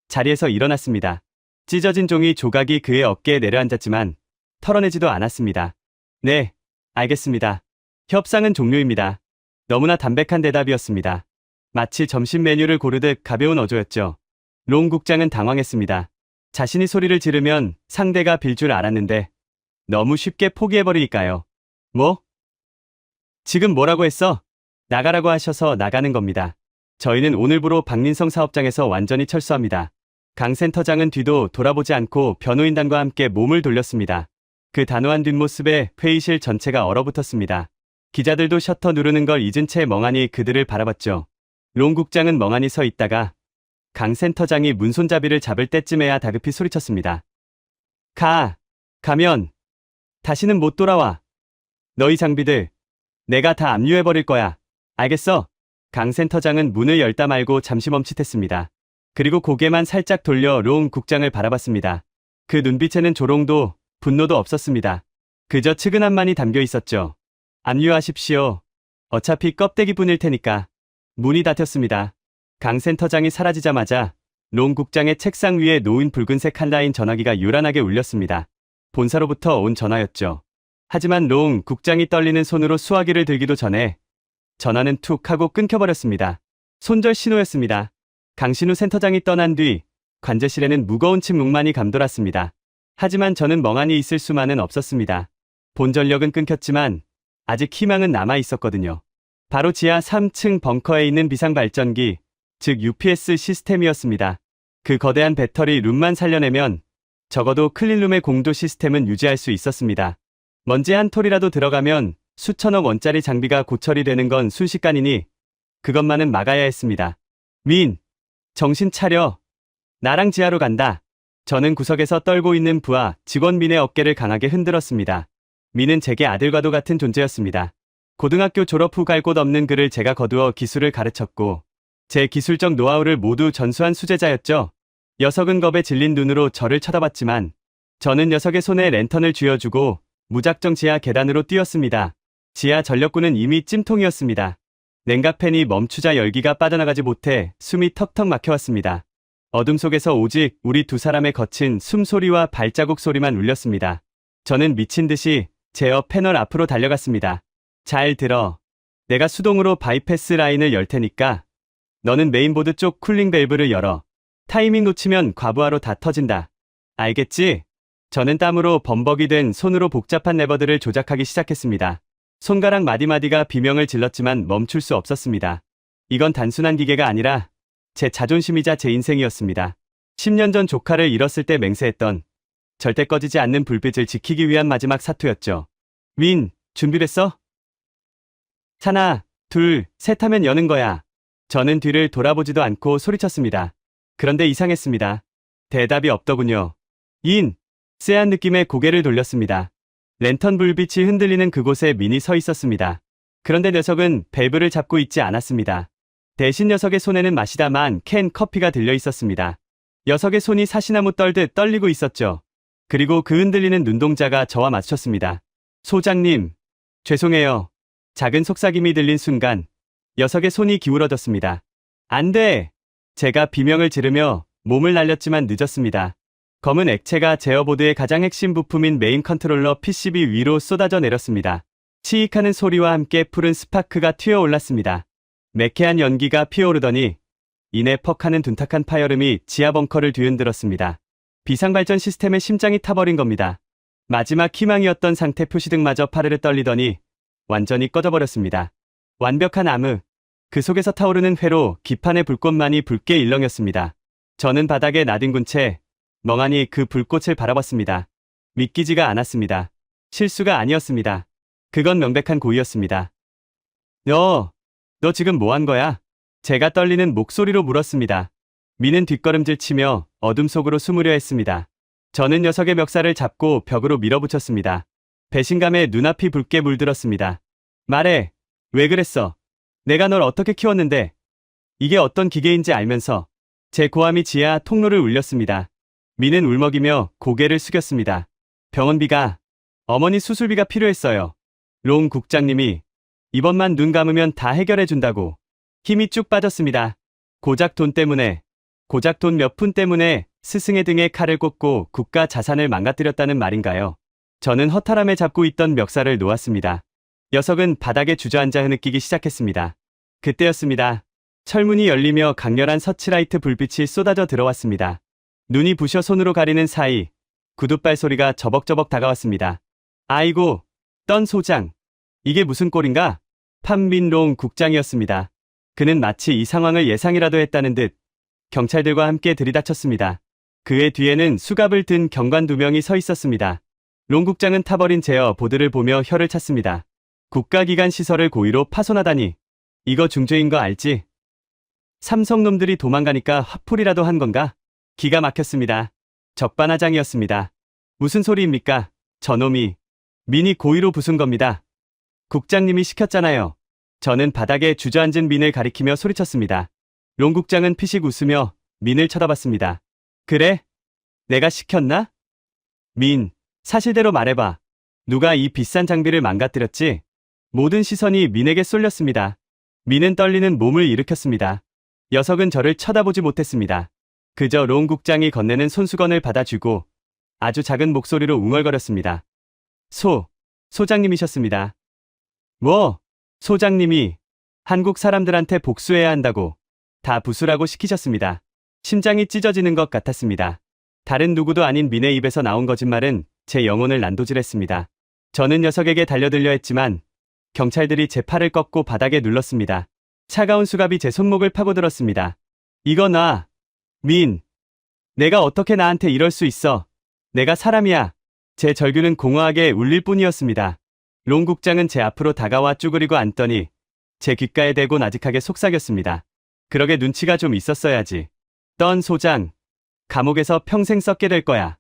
자리에서 일어났습니다. 찢어진 종이 조각이 그의 어깨에 내려앉았지만 털어내지도 않았습니다. 네, 알겠습니다. 협상은 종료입니다. 너무나 담백한 대답이었습니다. 마치 점심 메뉴를 고르듯 가벼운 어조였죠. 롱 국장은 당황했습니다. 자신이 소리를 지르면 상대가 빌 줄 알았는데 너무 쉽게 포기해버리니까요. 뭐? 지금 뭐라고 했어? 나가라고 하셔서 나가는 겁니다. 저희는 오늘부로 박민성 사업장에서 완전히 철수합니다. 강 센터장은 뒤도 돌아보지 않고 변호인단과 함께 몸을 돌렸습니다. 그 단호한 뒷모습에 회의실 전체가 얼어붙었습니다. 기자들도 셔터 누르는 걸 잊은 채 멍하니 그들을 바라봤죠. 롱 국장은 멍하니 서 있다가 강 센터장이 문손잡이를 잡을 때쯤에야 다급히 소리쳤습니다. 가면 다시는 못 돌아와. 너희 장비들 내가 다 압류해버릴 거야. 알겠어? 강 센터장은 문을 열다 말고 잠시 멈칫했습니다. 그리고 고개만 살짝 돌려 롱 국장을 바라봤습니다. 그 눈빛에는 조롱도 분노도 없었습니다. 그저 측은함만이 담겨 있었죠. 압류하십시오. 어차피 껍데기뿐일 테니까. 문이 닫혔습니다. 강 센터장이 사라지자마자 롱 국장의 책상 위에 놓인 붉은색 한라인 전화기가 요란하게 울렸습니다. 본사로부터 온 전화였죠. 하지만 롱 국장이 떨리는 손으로 수화기를 들기도 전에 전화는 툭 하고 끊겨버렸습니다. 손절 신호였습니다. 강신우 센터장이 떠난 뒤 관제실에는 무거운 침묵만이 감돌았습니다. 하지만 저는 멍하니 있을 수만은 없었습니다. 본 전력은 끊겼지만 아직 희망은 남아 있었거든요. 바로 지하 3층 벙커에 있는 비상발전기, 즉 UPS 시스템이었습니다. 그 거대한 배터리 룸만 살려내면 적어도 클린룸의 공조 시스템은 유지할 수 있었습니다. 먼지 한 톨이라도 들어가면 수천억 원짜리 장비가 고철이 되는 건 순식간이니 그것만은 막아야 했습니다. 민, 정신 차려. 나랑 지하로 간다. 저는 구석에서 떨고 있는 부하 직원 민의 어깨를 강하게 흔들었습니다. 민은 제게 아들과도 같은 존재였습니다. 고등학교 졸업 후 갈 곳 없는 그를 제가 거두어 기술을 가르쳤고 제 기술적 노하우를 모두 전수한 수제자였죠. 녀석은 겁에 질린 눈으로 저를 쳐다봤지만 저는 녀석의 손에 랜턴을 쥐어주고 무작정 지하 계단으로 뛰었습니다. 지하 전력구는 이미 찜통이었습니다. 냉각팬이 멈추자 열기가 빠져나가지 못해 숨이 턱턱 막혀왔습니다. 어둠 속에서 오직 우리 두 사람의 거친 숨소리와 발자국 소리만 울렸습니다. 저는 미친 듯이 제어 패널 앞으로 달려갔습니다. 잘 들어. 내가 수동으로 바이패스 라인을 열 테니까 너는 메인보드 쪽 쿨링 밸브를 열어. 타이밍 놓치면 과부하로 다 터진다. 알겠지? 저는 땀으로 범벅이 된 손으로 복잡한 레버들을 조작하기 시작했습니다. 손가락 마디마디가 비명을 질렀지만 멈출 수 없었습니다. 이건 단순한 기계가 아니라 제 자존심이자 제 인생이었습니다. 10년 전 조카를 잃었을 때 맹세했던 절대 꺼지지 않는 불빛을 지키기 위한 마지막 사투였죠. 민, 준비됐어? 하나, 둘, 셋 하면 여는 거야. 저는 뒤를 돌아보지도 않고 소리쳤습니다. 그런데 이상했습니다. 대답이 없더군요. 쎄한 느낌의 고개를 돌렸습니다. 랜턴 불빛이 흔들리는 그곳에 민이 서 있었습니다. 그런데 녀석은 밸브를 잡고 있지 않았습니다. 대신 녀석의 손에는 마시다만 캔 커피가 들려 있었습니다. 녀석의 손이 사시나무 떨듯 떨리고 있었죠. 그리고 그 흔들리는 눈동자가 저와 마주쳤습니다. 소장님, 죄송해요. 작은 속삭임이 들린 순간 녀석의 손이 기울어졌습니다. 안 돼! 제가 비명을 지르며 몸을 날렸지만 늦었습니다. 검은 액체가 제어보드의 가장 핵심 부품인 메인 컨트롤러 PCB 위로 쏟아져 내렸습니다. 치익하는 소리와 함께 푸른 스파크가 튀어올랐습니다. 매캐한 연기가 피어오르더니 이내 퍽하는 둔탁한 파열음이 지하 벙커를 뒤흔들었습니다. 비상발전 시스템의 심장이 타버린 겁니다. 마지막 희망이었던 상태 표시등마저 파르르 떨리더니 완전히 꺼져버렸습니다. 완벽한 암흑, 그 속에서 타오르는 회로 기판의 불꽃만이 붉게 일렁였습니다. 저는 바닥에 나뒹군 채 멍하니 그 불꽃을 바라봤습니다. 믿기지가 않았습니다. 실수가 아니었습니다. 그건 명백한 고의였습니다. 너 지금 뭐 한 거야? 제가 떨리는 목소리로 물었습니다. 미는 뒷걸음질 치며 어둠 속으로 숨으려 했습니다. 저는 녀석의 멱살을 잡고 벽으로 밀어붙였습니다. 배신감에 눈앞이 붉게 물들었습니다. 말해, 왜 그랬어? 내가 널 어떻게 키웠는데? 이게 어떤 기계인지 알면서 제 고함이 지하 통로를 울렸습니다. 미는 울먹이며 고개를 숙였습니다. 병원비가, 어머니 수술비가 필요했어요. 롱 국장님이 이번만 눈 감으면 다 해결해준다고. 힘이 쭉 빠졌습니다. 고작 돈 때문에, 고작 돈 몇 푼 때문에 스승의 등에 칼을 꽂고 국가 자산을 망가뜨렸다는 말인가요? 저는 허탈함에 잡고 있던 멱살을 놓았습니다. 녀석은 바닥에 주저앉아 흐느끼기 시작했습니다. 그때였습니다. 철문이 열리며 강렬한 서치라이트 불빛이 쏟아져 들어왔습니다. 눈이 부셔 손으로 가리는 사이 구둣발 소리가 저벅저벅 다가왔습니다. 아이고, 떤 소장. 이게 무슨 꼴인가? 판민롱 국장이었습니다. 그는 마치 이 상황을 예상이라도 했다는 듯 경찰들과 함께 들이닥쳤습니다. 그의 뒤에는 수갑을 든 경관 2명이 서 있었습니다. 롱 국장은 타버린 제어 보드를 보며 혀를 찼습니다. 국가기관 시설을 고의로 파손하다니. 이거 중죄인 거 알지? 삼성놈들이 도망가니까 화풀이라도 한 건가? 기가 막혔습니다. 적반하장이었습니다. 무슨 소리입니까? 저놈이. 민이 고의로 부순 겁니다. 국장님이 시켰잖아요. 저는 바닥에 주저앉은 민을 가리키며 소리쳤습니다. 롱 국장은 피식 웃으며 민을 쳐다봤습니다. 그래? 내가 시켰나? 민, 사실대로 말해봐. 누가 이 비싼 장비를 망가뜨렸지? 모든 시선이 민에게 쏠렸습니다. 민은 떨리는 몸을 일으켰습니다. 녀석은 저를 쳐다보지 못했습니다. 그저 롱 국장이 건네는 손수건을 받아주고 아주 작은 목소리로 웅얼거렸습니다. 소장님이셨습니다. 뭐? 소장님이 한국 사람들한테 복수해야 한다고 다 부수라고 시키셨습니다. 심장이 찢어지는 것 같았습니다. 다른 누구도 아닌 민의 입에서 나온 거짓말은 제 영혼을 난도질했습니다. 저는 녀석에게 달려들려 했지만 경찰들이 제 팔을 꺾고 바닥에 눌렀습니다. 차가운 수갑이 제 손목을 파고들었습니다. 이거 놔. 민. 내가 어떻게 나한테 이럴 수 있어. 내가 사람이야. 제 절규는 공허하게 울릴 뿐이었습니다. 롱 국장은 제 앞으로 다가와 쭈그리고 앉더니 제 귓가에 대고 나직하게 속삭였습니다. 그러게 눈치가 좀 있었어야지. 떤 소장. 감옥에서 평생 썩게 될 거야.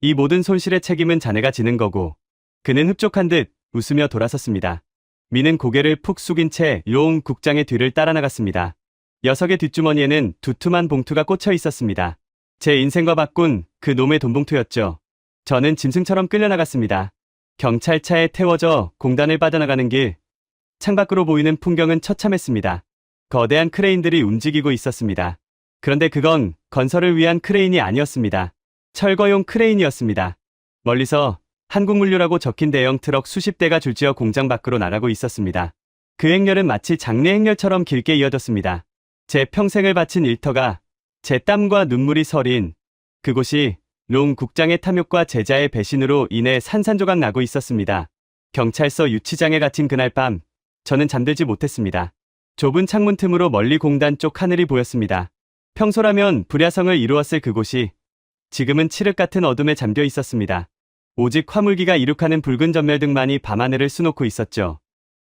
이 모든 손실의 책임은 자네가 지는 거고. 그는 흡족한 듯 웃으며 돌아섰습니다. 미는 고개를 푹 숙인 채 롱 국장의 뒤를 따라 나갔습니다. 녀석의 뒷주머니에는 두툼한 봉투가 꽂혀 있었습니다. 제 인생과 바꾼 그 놈의 돈봉투였죠. 저는 짐승처럼 끌려나갔습니다. 경찰차에 태워져 공단을 빠져나가는 길. 창밖으로 보이는 풍경은 처참했습니다. 거대한 크레인들이 움직이고 있었습니다. 그런데 그건 건설을 위한 크레인이 아니었습니다. 철거용 크레인이었습니다. 멀리서 한국물류라고 적힌 대형 트럭 수십 대가 줄지어 공장 밖으로 나가고 있었습니다. 그 행렬은 마치 장례 행렬처럼 길게 이어졌습니다. 제 평생을 바친 일터가, 제 땀과 눈물이 서린 그곳이 롱 국장의 탐욕과 제자의 배신으로 인해 산산조각 나고 있었습니다. 경찰서 유치장에 갇힌 그날 밤, 저는 잠들지 못했습니다. 좁은 창문 틈으로 멀리 공단 쪽 하늘이 보였습니다. 평소라면 불야성을 이루었을 그곳이 지금은 칠흑 같은 어둠에 잠겨 있었습니다. 오직 화물기가 이륙하는 붉은 전멸등만이 밤하늘을 수놓고 있었죠.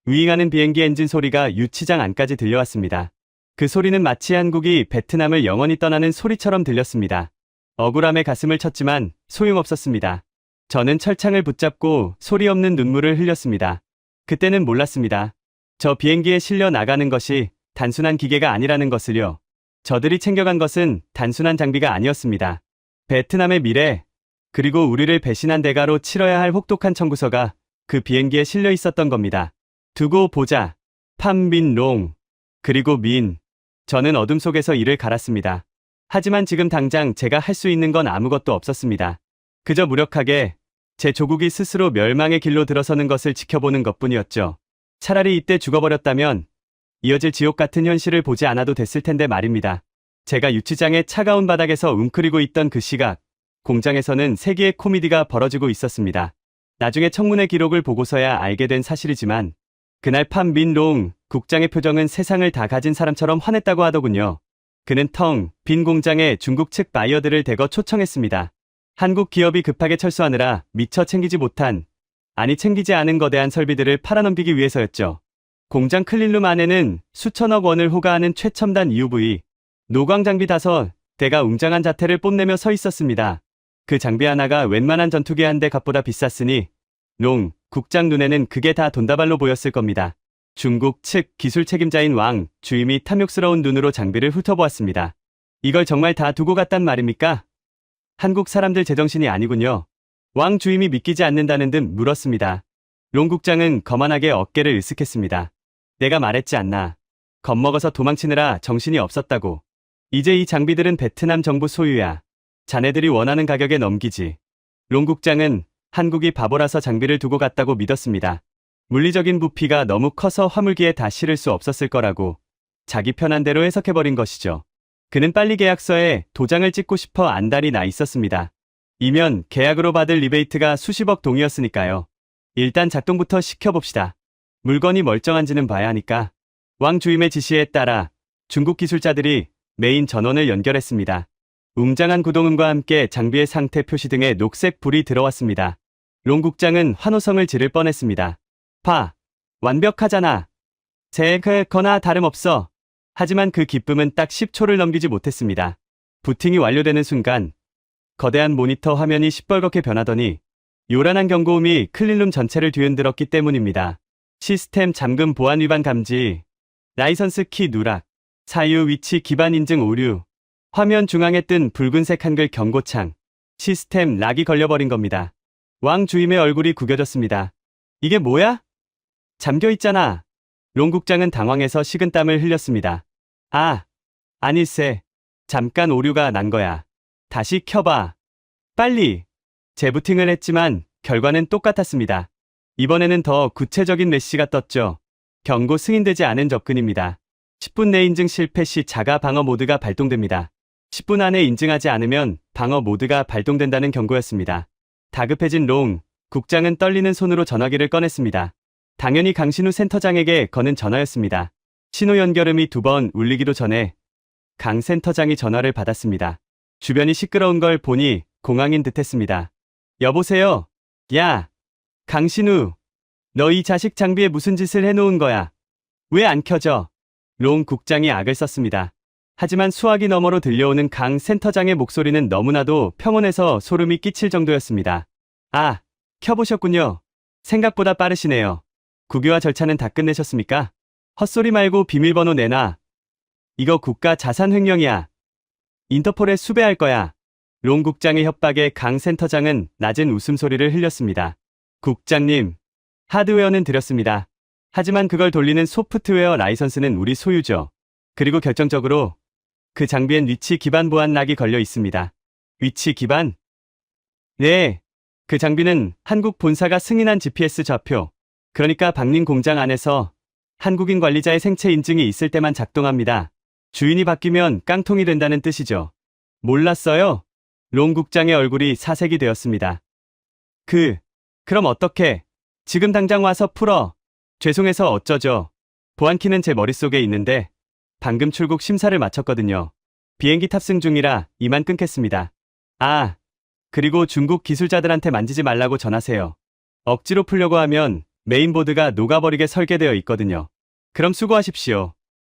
위잉하는 비행기 엔진 소리가 유치장 안까지 들려왔습니다. 그 소리는 마치 한국이 베트남을 영원히 떠나는 소리처럼 들렸습니다. 억울함에 가슴을 쳤지만 소용없었습니다. 저는 철창을 붙잡고 소리 없는 눈물을 흘렸습니다. 그때는 몰랐습니다. 저 비행기에 실려 나가는 것이 단순한 기계가 아니라는 것을요. 저들이 챙겨간 것은 단순한 장비가 아니었습니다. 베트남의 미래, 그리고 우리를 배신한 대가로 치러야 할 혹독한 청구서가 그 비행기에 실려 있었던 겁니다. 두고 보자. 판민롱. 그리고 민. 저는 어둠 속에서 이를 갈았습니다. 하지만 지금 당장 제가 할 수 있는 건 아무것도 없었습니다. 그저 무력하게 제 조국이 스스로 멸망의 길로 들어서는 것을 지켜보는 것뿐이었죠. 차라리 이때 죽어버렸다면 이어질 지옥 같은 현실을 보지 않아도 됐을 텐데 말입니다. 제가 유치장의 차가운 바닥에서 웅크리고 있던 그 시각, 공장에서는 세기의 코미디가 벌어지고 있었습니다. 나중에 청문회 기록을 보고서야 알게 된 사실이지만 그날 판민롱 국장의 표정은 세상을 다 가진 사람처럼 환했다고 하더군요. 그는 텅 빈 공장에 중국 측 바이어들을 대거 초청했습니다. 한국 기업이 급하게 철수하느라 미처 챙기지 못한, 아니 챙기지 않은 거대한 설비들을 팔아넘기기 위해서였죠. 공장 클린룸 안에는 수천억 원을 호가하는 최첨단 UV, 노광 장비 5대가 웅장한 자태를 뽐내며 서 있었습니다. 그 장비 하나가 웬만한 전투기 한 대 값보다 비쌌으니 롱 국장 눈에는 그게 다 돈다발로 보였을 겁니다. 중국 측 기술 책임자인 왕 주임이 탐욕스러운 눈으로 장비를 훑어보았습니다. 이걸 정말 다 두고 갔단 말입니까? 한국 사람들 제정신이 아니군요. 왕 주임이 믿기지 않는다는 듯 물었습니다. 롱 국장은 거만하게 어깨를 으쓱했습니다. 내가 말했지 않나. 겁먹어서 도망치느라 정신이 없었다고. 이제 이 장비들은 베트남 정부 소유야. 자네들이 원하는 가격에 넘기지. 롱 국장은 한국이 바보라서 장비를 두고 갔다고 믿었습니다. 물리적인 부피가 너무 커서 화물기에 다 실을 수 없었을 거라고 자기 편한 대로 해석해버린 것이죠. 그는 빨리 계약서에 도장을 찍고 싶어 안달이 나 있었습니다. 이면 계약으로 받을 리베이트가 수십억 동이었으니까요. 일단 작동부터 시켜봅시다. 물건이 멀쩡한지는 봐야 하니까. 왕 주임의 지시에 따라 중국 기술자들이 메인 전원을 연결했습니다. 웅장한 구동음과 함께 장비의 상태 표시 등에 녹색 불이 들어왔습니다. 롱 국장은 환호성을 지를 뻔했습니다. 봐. 완벽하잖아. 제거나 다름없어. 하지만 그 기쁨은 딱 10초를 넘기지 못했습니다. 부팅이 완료되는 순간 거대한 모니터 화면이 시뻘겋게 변하더니 요란한 경고음이 클린룸 전체를 뒤흔들었기 때문입니다. 시스템 잠금 보안 위반 감지, 라이선스 키 누락, 사유 위치 기반 인증 오류, 화면 중앙에 뜬 붉은색 한글 경고창, 시스템 락이 걸려버린 겁니다. 왕 주임의 얼굴이 구겨졌습니다. 이게 뭐야? 잠겨있잖아. 롱 국장은 당황해서 식은땀을 흘렸습니다. 아닐세. 잠깐 오류가 난 거야. 다시 켜봐. 빨리. 재부팅을 했지만 결과는 똑같았습니다. 이번에는 더 구체적인 메시가 떴죠. 경고 승인되지 않은 접근입니다. 10분 내 인증 실패 시 자가 방어 모드가 발동됩니다. 10분 안에 인증하지 않으면 방어 모드가 발동된다는 경고였습니다. 다급해진 롱 국장은 떨리는 손으로 전화기를 꺼냈습니다. 당연히 강신우 센터장에게 거는 전화였습니다. 신호 연결음이 2번 울리기도 전에 강 센터장이 전화를 받았습니다. 주변이 시끄러운 걸 보니 공황인 듯했습니다. 여보세요? 야, 강신우. 너 이 자식 장비에 무슨 짓을 해놓은 거야? 왜 안 켜져? 롱 국장이 악을 썼습니다. 하지만 수화기 너머로 들려오는 강 센터장의 목소리는 너무나도 평온해서 소름이 끼칠 정도였습니다. 아, 켜보셨군요. 생각보다 빠르시네요. 국유화 절차는 다 끝내셨습니까? 헛소리 말고 비밀번호 내놔. 이거 국가 자산 횡령이야. 인터폴에 수배할 거야. 롱 국장의 협박에 강 센터장은 낮은 웃음소리를 흘렸습니다. 국장님, 하드웨어는 드렸습니다. 하지만 그걸 돌리는 소프트웨어 라이선스는 우리 소유죠. 그리고 결정적으로 그 장비엔 위치 기반 보안락이 걸려 있습니다. 위치 기반? 네. 그 장비는 한국 본사가 승인한 GPS 좌표, 그러니까 박림 공장 안에서 한국인 관리자의 생체 인증이 있을 때만 작동합니다. 주인이 바뀌면 깡통이 된다는 뜻이죠. 몰랐어요? 롱 국장의 얼굴이 사색이 되었습니다. 그럼 어떻게? 지금 당장 와서 풀어. 죄송해서 어쩌죠. 보안키는 제 머릿속에 있는데 방금 출국 심사를 마쳤거든요. 비행기 탑승 중이라 이만 끊겠습니다. 아, 그리고 중국 기술자들한테 만지지 말라고 전하세요. 억지로 풀려고 하면 메인보드가 녹아버리게 설계되어 있거든요. 그럼 수고하십시오.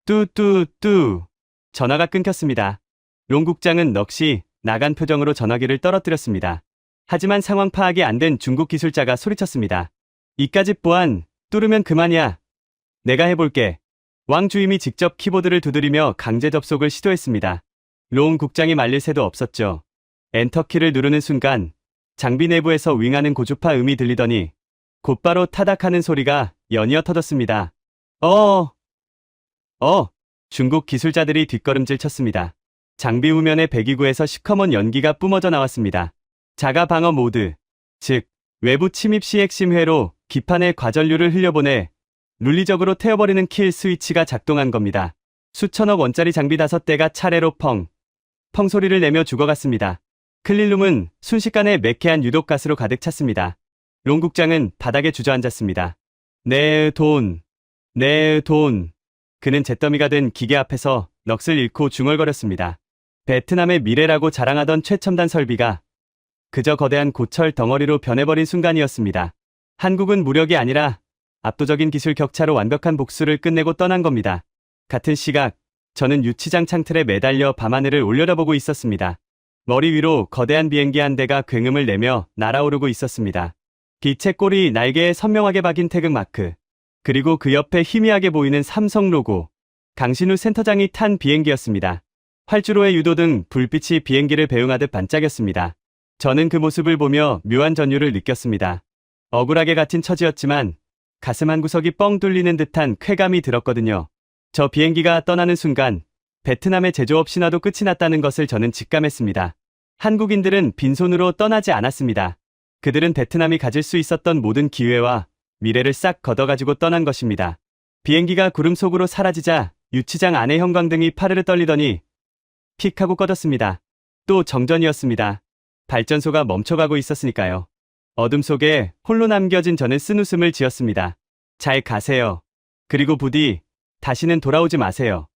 뚜뚜뚜. 전화가 끊겼습니다. 롱 국장은 넋이 나간 표정으로 전화기를 떨어뜨렸습니다. 하지만 상황 파악이 안 된 중국 기술자가 소리쳤습니다. 이까짓 보안 뚫으면 그만이야. 내가 해볼게. 왕 주임이 직접 키보드를 두드리며 강제 접속을 시도했습니다. 롱 국장이 말릴 새도 없었죠. 엔터키를 누르는 순간 장비 내부에서 윙하는 고주파 음이 들리더니 곧바로 타닥하는 소리가 연이어 터졌습니다. 중국 기술자들이 뒷걸음질 쳤습니다. 장비 후면의 배기구에서 시커먼 연기가 뿜어져 나왔습니다. 자가 방어 모드, 즉 외부 침입 시 핵심 회로 기판에 과전류를 흘려보내 물리적으로 태워버리는 킬 스위치가 작동한 겁니다. 수천억 원짜리 장비 5대가 차례로 펑 소리를 내며 죽어갔습니다. 클린룸은 순식간에 매캐한 유독가스로 가득 찼습니다. 롱 국장은 바닥에 주저앉았습니다. 내 돈. 그는 잿더미가 된 기계 앞에서 넋을 잃고 중얼거렸습니다. 베트남의 미래라고 자랑하던 최첨단 설비가 그저 거대한 고철 덩어리로 변해버린 순간이었습니다. 한국은 무력이 아니라 압도적인 기술 격차로 완벽한 복수를 끝내고 떠난 겁니다. 같은 시각, 저는 유치장 창틀에 매달려 밤하늘을 올려다보고 있었습니다. 머리 위로 거대한 비행기 한 대가 굉음을 내며 날아오르고 있었습니다. 빛의 꼬리 날개에 선명하게 박인 태극마크, 그리고 그 옆에 희미하게 보이는 삼성 로고, 강신우 센터장이 탄 비행기였습니다. 활주로의 유도등 불빛이 비행기를 배웅하듯 반짝였습니다. 저는 그 모습을 보며 묘한 전율을 느꼈습니다. 억울하게 갇힌 처지였지만 가슴 한구석이 뻥 뚫리는 듯한 쾌감이 들었거든요. 저 비행기가 떠나는 순간 베트남의 제조업 신화도 끝이 났다는 것을 저는 직감했습니다. 한국인들은 빈손으로 떠나지 않았습니다. 그들은 베트남이 가질 수 있었던 모든 기회와 미래를 싹 걷어가지고 떠난 것입니다. 비행기가 구름 속으로 사라지자 유치장 안의 형광등이 파르르 떨리더니 픽 하고 꺼졌습니다. 또 정전이었습니다. 발전소가 멈춰가고 있었으니까요. 어둠 속에 홀로 남겨진 저는 쓴웃음을 지었습니다. 잘 가세요. 그리고 부디 다시는 돌아오지 마세요.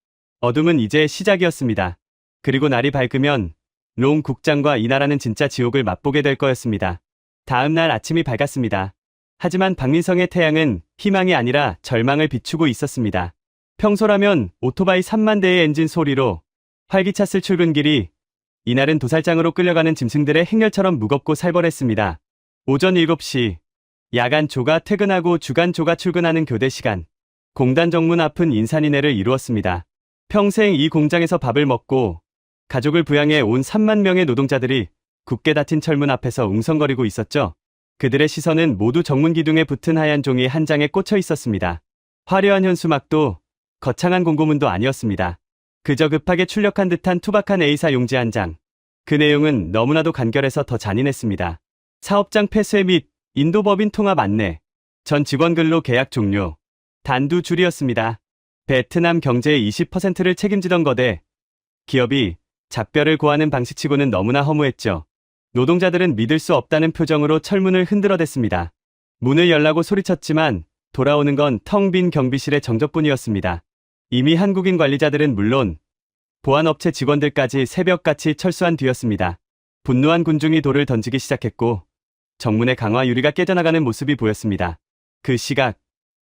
어둠은 이제 시작이었습니다. 그리고 날이 밝으면 롱 국장과 이 나라는 진짜 지옥을 맛보게 될 거였습니다. 다음 날 아침이 밝았습니다. 하지만 박민성의 태양은 희망이 아니라 절망을 비추고 있었습니다. 평소라면 오토바이 3만 대의 엔진 소리로 활기찼을 출근길이 이날은 도살장으로 끌려가는 짐승들의 행렬처럼 무겁고 살벌했습니다. 오전 7시, 야간 조가 퇴근하고 주간 조가 출근하는 교대 시간. 공단 정문 앞은 인산인해를 이루었습니다. 평생 이 공장에서 밥을 먹고 가족을 부양해 온 3만 명의 노동자들이 굳게 닫힌 철문 앞에서 웅성거리고 있었죠. 그들의 시선은 모두 정문 기둥에 붙은 하얀 종이 한 장에 꽂혀 있었습니다. 화려한 현수막도 거창한 공고문도 아니었습니다. 그저 급하게 출력한 듯한 투박한 A사 용지 한 장. 그 내용은 너무나도 간결해서 더 잔인했습니다. 사업장 폐쇄 및 인도법인 통합 안내, 전 직원 근로 계약 종료, 단두 줄이었습니다. 베트남 경제의 20%를 책임지던 거대 기업이 작별을 고하는 방식치고는 너무나 허무했죠. 노동자들은 믿을 수 없다는 표정으로 철문을 흔들어댔습니다. 문을 열라고 소리쳤지만 돌아오는 건 텅 빈 경비실의 정적뿐이었습니다. 이미 한국인 관리자들은 물론 보안업체 직원들까지 새벽같이 철수한 뒤였습니다. 분노한 군중이 돌을 던지기 시작했고 정문의 강화 유리가 깨져나가는 모습이 보였습니다. 그 시각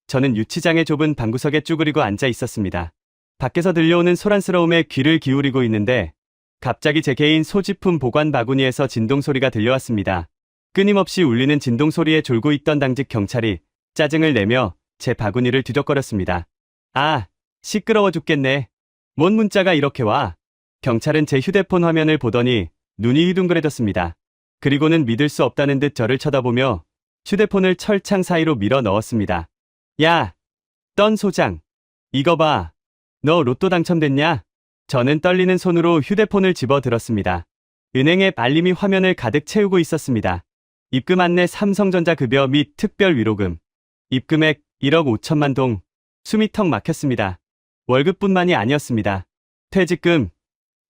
저는 유치장의 좁은 방구석에 쭈그리고 앉아 있었습니다. 밖에서 들려오는 소란스러움에 귀를 기울이고 있는데 갑자기 제 개인 소지품 보관 바구니에서 진동 소리가 들려왔습니다. 끊임없이 울리는 진동 소리에 졸고 있던 당직 경찰이 짜증을 내며 제 바구니를 뒤적거렸습니다. 아, 시끄러워 죽겠네. 뭔 문자가 이렇게 와. 경찰은 제 휴대폰 화면을 보더니 눈이 휘둥그레졌습니다. 그리고는 믿을 수 없다는 듯 저를 쳐다보며 휴대폰을 철창 사이로 밀어 넣었습니다. 야, 떤 소장. 이거 봐. 너 로또 당첨됐냐? 저는 떨리는 손으로 휴대폰을 집어 들었습니다. 은행 앱 알림이 화면을 가득 채우고 있었습니다. 입금 안내 삼성전자 급여 및 특별 위로금. 입금액 1억 5천만 동. 숨이 턱 막혔습니다. 월급뿐만이 아니었습니다. 퇴직금,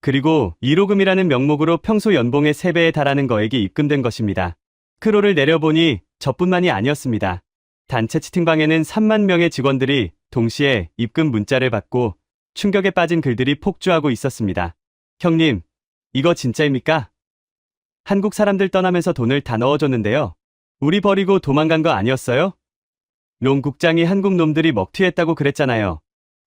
그리고 위로금이라는 명목으로 평소 연봉의 3배에 달하는 거액이 입금된 것입니다. 크롤을 내려보니 저뿐만이 아니었습니다. 단체 채팅방에는 3만 명의 직원들이 동시에 입금 문자를 받고 충격에 빠진 글들이 폭주하고 있었습니다. 형님, 이거 진짜입니까? 한국 사람들 떠나면서 돈을 다 넣어줬는데요. 우리 버리고 도망간 거 아니었어요? 롱 국장이 한국 놈들이 먹튀했다고 그랬잖아요.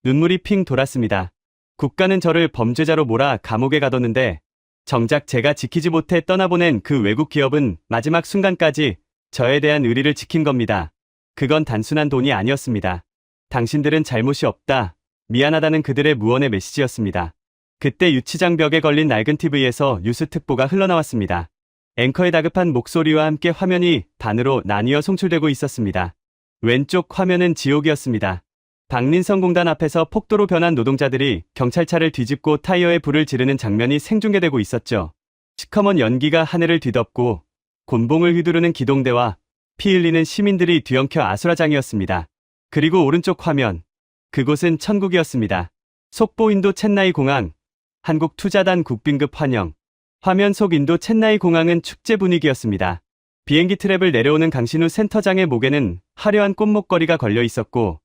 눈물이 핑 돌았습니다. 국가는 저를 범죄자로 몰아 감옥에 가뒀는데 정작 제가 지키지 못해 떠나보낸 그 외국 기업은 마지막 순간까지 저에 대한 의리를 지킨 겁니다. 그건 단순한 돈이 아니었습니다. 당신들은 잘못이 없다. 미안하다는 그들의 무언의 메시지였습니다. 그때 유치장 벽에 걸린 낡은 TV에서 뉴스 특보가 흘러나왔습니다. 앵커의 다급한 목소리와 함께 화면이 반으로 나뉘어 송출되고 있었습니다. 왼쪽 화면은 지옥이었습니다. 박린성 공단 앞에서 폭도로 변한 노동자들이 경찰차를 뒤집고 타이어에 불을 지르는 장면이 생중계되고 있었죠. 시커먼 연기가 하늘을 뒤덮고 곤봉을 휘두르는 기동대와 피 흘리는 시민들이 뒤엉켜 아수라장이었습니다. 그리고 오른쪽 화면. 그곳은 천국이었습니다. 속보 인도 첸나이 공항. 한국투자단 국빈급 환영. 화면 속 인도 첸나이 공항은 축제 분위기였습니다. 비행기 트랩을 내려오는 강신우 센터장의 목에는 화려한 꽃목걸이가 걸려 있었고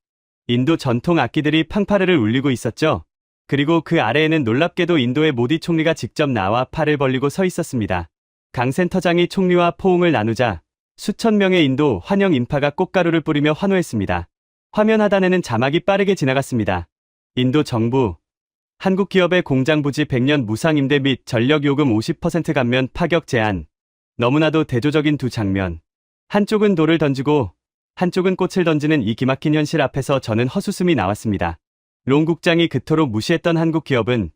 인도 전통 악기들이 팡파르를 울리고 있었죠. 그리고 그 아래에는 놀랍게도 인도의 모디 총리가 직접 나와 팔을 벌리고 서 있었습니다. 강 센터장이 총리와 포옹을 나누자 수천 명의 인도 환영 인파가 꽃가루를 뿌리며 환호했습니다. 화면 하단에는 자막이 빠르게 지나갔습니다. 인도 정부, 한국 기업의 공장 부지 100년 무상 임대 및 전력 요금 50% 감면 파격 제한. 너무나도 대조적인 두 장면. 한쪽은 돌을 던지고 한쪽은 꽃을 던지는 이 기막힌 현실 앞에서 저는 헛웃음이 나왔습니다. 롱 국장이 그토록 무시했던 한국 기업은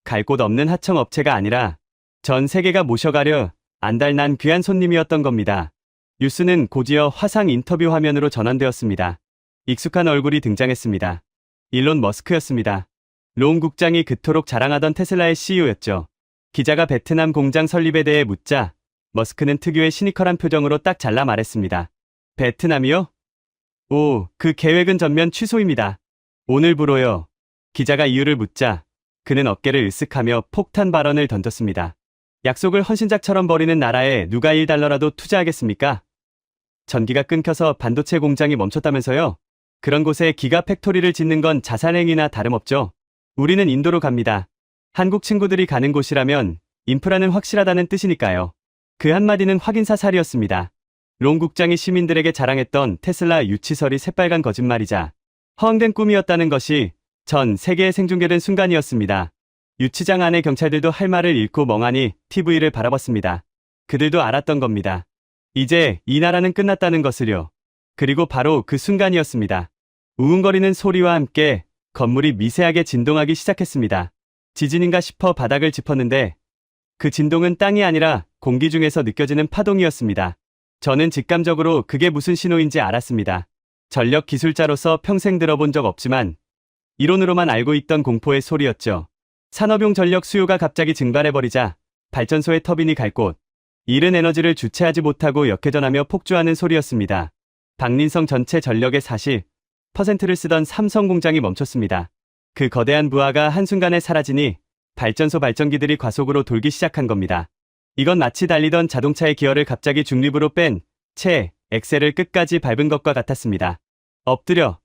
갈 곳 없는 하청업체가 아니라 전 세계가 모셔가려 안달난 귀한 손님이었던 겁니다. 뉴스는 곧이어 화상 인터뷰 화면으로 전환되었습니다. 익숙한 얼굴이 등장했습니다. 일론 머스크였습니다. 롱 국장이 그토록 자랑하던 테슬라의 CEO였죠. 기자가 베트남 공장 설립에 대해 묻자 머스크는 특유의 시니컬한 표정으로 딱 잘라 말했습니다. 베트남이요? 오, 그 계획은 전면 취소입니다. 오늘부로요. 기자가 이유를 묻자 그는 어깨를 으쓱하며 폭탄 발언을 던졌습니다. 약속을 헌신작처럼 버리는 나라에 누가 1달러라도 투자하겠습니까? 전기가 끊겨서 반도체 공장이 멈췄다면서요? 그런 곳에 기가 팩토리를 짓는 건 자살행위나 다름없죠. 우리는 인도로 갑니다. 한국 친구들이 가는 곳이라면 인프라는 확실하다는 뜻이니까요. 그 한마디는 확인사살이었습니다. 롱 국장이 시민들에게 자랑했던 테슬라 유치설이 새빨간 거짓말이자 허황된 꿈이었다는 것이 전 세계에 생중계된 순간이었습니다. 유치장 안의 경찰들도 할 말을 잃고 멍하니 TV를 바라봤습니다. 그들도 알았던 겁니다. 이제 이 나라는 끝났다는 것을요. 그리고 바로 그 순간이었습니다. 우웅거리는 소리와 함께 건물이 미세하게 진동하기 시작했습니다. 지진인가 싶어 바닥을 짚었는데 그 진동은 땅이 아니라 공기 중에서 느껴지는 파동이었습니다. 저는 직감적으로 그게 무슨 신호인지 알았습니다. 전력 기술자로서 평생 들어본 적 없지만 이론으로만 알고 있던 공포의 소리였죠. 산업용 전력 수요가 갑자기 증발해버리자 발전소의 터빈이 갈 곳, 이른 에너지를 주체하지 못하고 역회전하며 폭주하는 소리였습니다. 박린성 전체 전력의 40%를 쓰던 삼성 공장이 멈췄습니다. 그 거대한 부하가 한순간에 사라지니 발전소 발전기들이 과속으로 돌기 시작한 겁니다. 이건 마치 달리던 자동차의 기어를 갑자기 중립으로 뺀 채 엑셀을 끝까지 밟은 것과 같았습니다. 엎드려.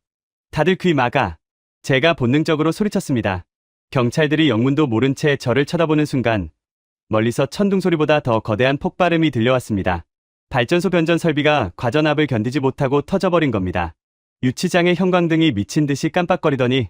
다들 귀 막아. 제가 본능적으로 소리쳤습니다. 경찰들이 영문도 모른 채 저를 쳐다보는 순간 멀리서 천둥 소리보다 더 거대한 폭발음이 들려왔습니다. 발전소 변전 설비가 과전압을 견디지 못하고 터져버린 겁니다. 유치장의 형광등이 미친 듯이 깜빡거리더니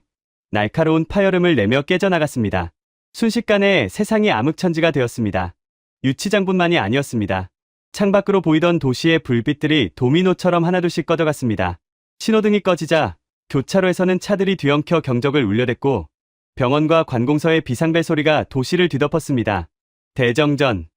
날카로운 파열음을 내며 깨져나갔습니다. 순식간에 세상이 암흑천지가 되었습니다. 유치장뿐만이 아니었습니다. 창밖으로 보이던 도시의 불빛들이 도미노처럼 하나둘씩 꺼져갔습니다. 신호등이 꺼지자 교차로에서는 차들이 뒤엉켜 경적을 울려댔고 병원과 관공서의 비상벨 소리가 도시를 뒤덮었습니다. 대정전,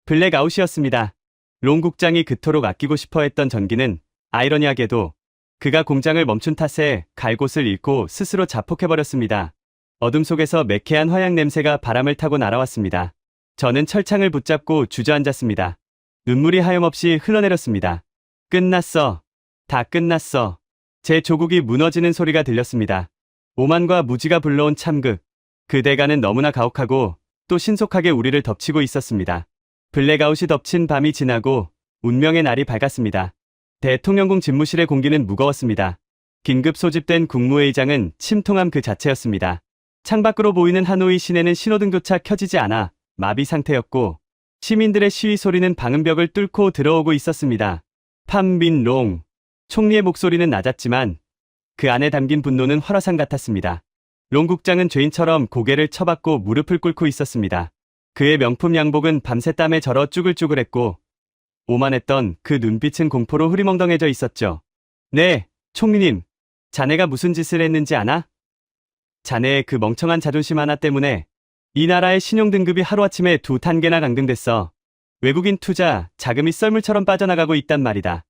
블랙아웃이었습니다. 롱 국장이 그토록 아끼고 싶어 했던 전기는 아이러니하게도 그가 공장을 멈춘 탓에 갈 곳을 잃고 스스로 자폭해버렸습니다. 어둠 속에서 매캐한 화약 냄새가 바람을 타고 날아왔습니다. 저는 철창을 붙잡고 주저앉았습니다. 눈물이 하염없이 흘러내렸습니다. 끝났어. 다 끝났어. 제 조국이 무너지는 소리가 들렸습니다. 오만과 무지가 불러온 참극. 그 대가는 너무나 가혹하고 또 신속하게 우리를 덮치고 있었습니다. 블랙아웃이 덮친 밤이 지나고 운명의 날이 밝았습니다. 대통령궁 집무실의 공기는 무거웠습니다. 긴급 소집된 국무회의장은 침통함 그 자체였습니다. 창밖으로 보이는 하노이 시내는 신호등조차 켜지지 않아 마비 상태였고 시민들의 시위 소리는 방음벽을 뚫고 들어오고 있었습니다. 판빈롱 총리의 목소리는 낮았지만 그 안에 담긴 분노는 활화산 같았습니다. 롱 국장은 죄인처럼 고개를 쳐박고 무릎을 꿇고 있었습니다. 그의 명품 양복은 밤새 땀에 절어 쭈글쭈글했고 오만했던 그 눈빛은 공포로 흐리멍덩해져 있었죠. 네, 총리님. 자네가 무슨 짓을 했는지 아나? 자네의 그 멍청한 자존심 하나 때문에 이 나라의 신용등급이 하루아침에 2단계나 강등됐어. 외국인 투자, 자금이 썰물처럼 빠져나가고 있단 말이다.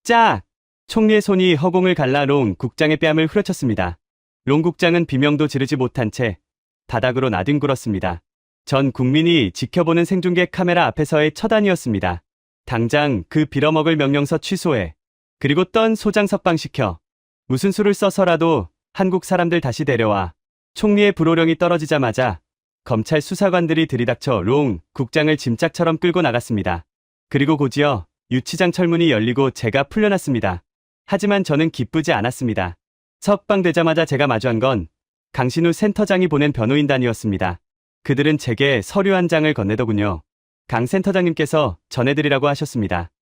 짝! 총리의 손이 허공을 갈라 롱 국장의 뺨을 후려쳤습니다. 롱 국장은 비명도 지르지 못한 채 바닥으로 나뒹굴었습니다. 전 국민이 지켜보는 생중계 카메라 앞에서의 처단이었습니다. 당장 그 빌어먹을 명령서 취소해. 그리고 떤 소장 석방시켜. 무슨 수를 써서라도 한국 사람들 다시 데려와. 총리의 불호령이 떨어지자마자 검찰 수사관들이 들이닥쳐 롱 국장을 짐짝처럼 끌고 나갔습니다. 그리고 곧이어 유치장 철문이 열리고 제가 풀려났습니다. 하지만 저는 기쁘지 않았습니다. 석방되자마자 제가 마주한 건 강신우 센터장이 보낸 변호인단이었습니다. 그들은 제게 서류 한 장을 건네더군요. 강 센터장님께서 전해드리라고 하셨습니다.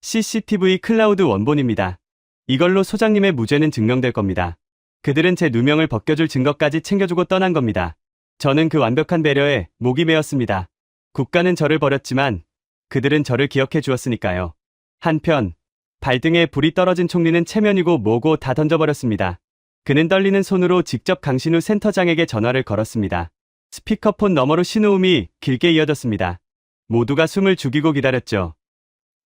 CCTV 클라우드 원본입니다. 이걸로 소장님의 무죄는 증명될 겁니다. 그들은 제 누명을 벗겨줄 증거까지 챙겨주고 떠난 겁니다. 저는 그 완벽한 배려에 목이 메었습니다. 국가는 저를 버렸지만 그들은 저를 기억해 주었으니까요. 한편 발등에 불이 떨어진 총리는 체면이고 뭐고 다 던져버렸습니다. 그는 떨리는 손으로 직접 강신우 센터장에게 전화를 걸었습니다. 스피커폰 너머로 신호음이 길게 이어졌습니다. 모두가 숨을 죽이고 기다렸죠.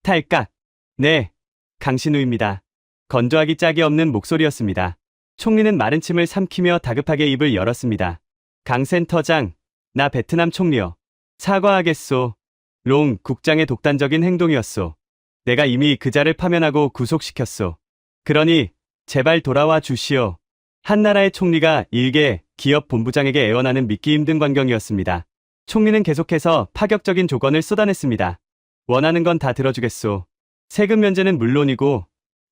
탈깍. 네, 강신우입니다. 건조하기 짝이 없는 목소리였습니다. 총리는 마른 침을 삼키며 다급하게 입을 열었습니다. 강 센터장, 나 베트남 총리요. 사과하겠소. 롱 국장의 독단적인 행동이었소. 내가 이미 그자를 파면하고 구속시켰소. 그러니 제발 돌아와 주시오. 한 나라의 총리가 일개 기업 본부장에게 애원하는 믿기 힘든 광경이었습니다. 총리는 계속해서 파격적인 조건을 쏟아냈습니다. 원하는 건 다 들어주겠소. 세금 면제는 물론이고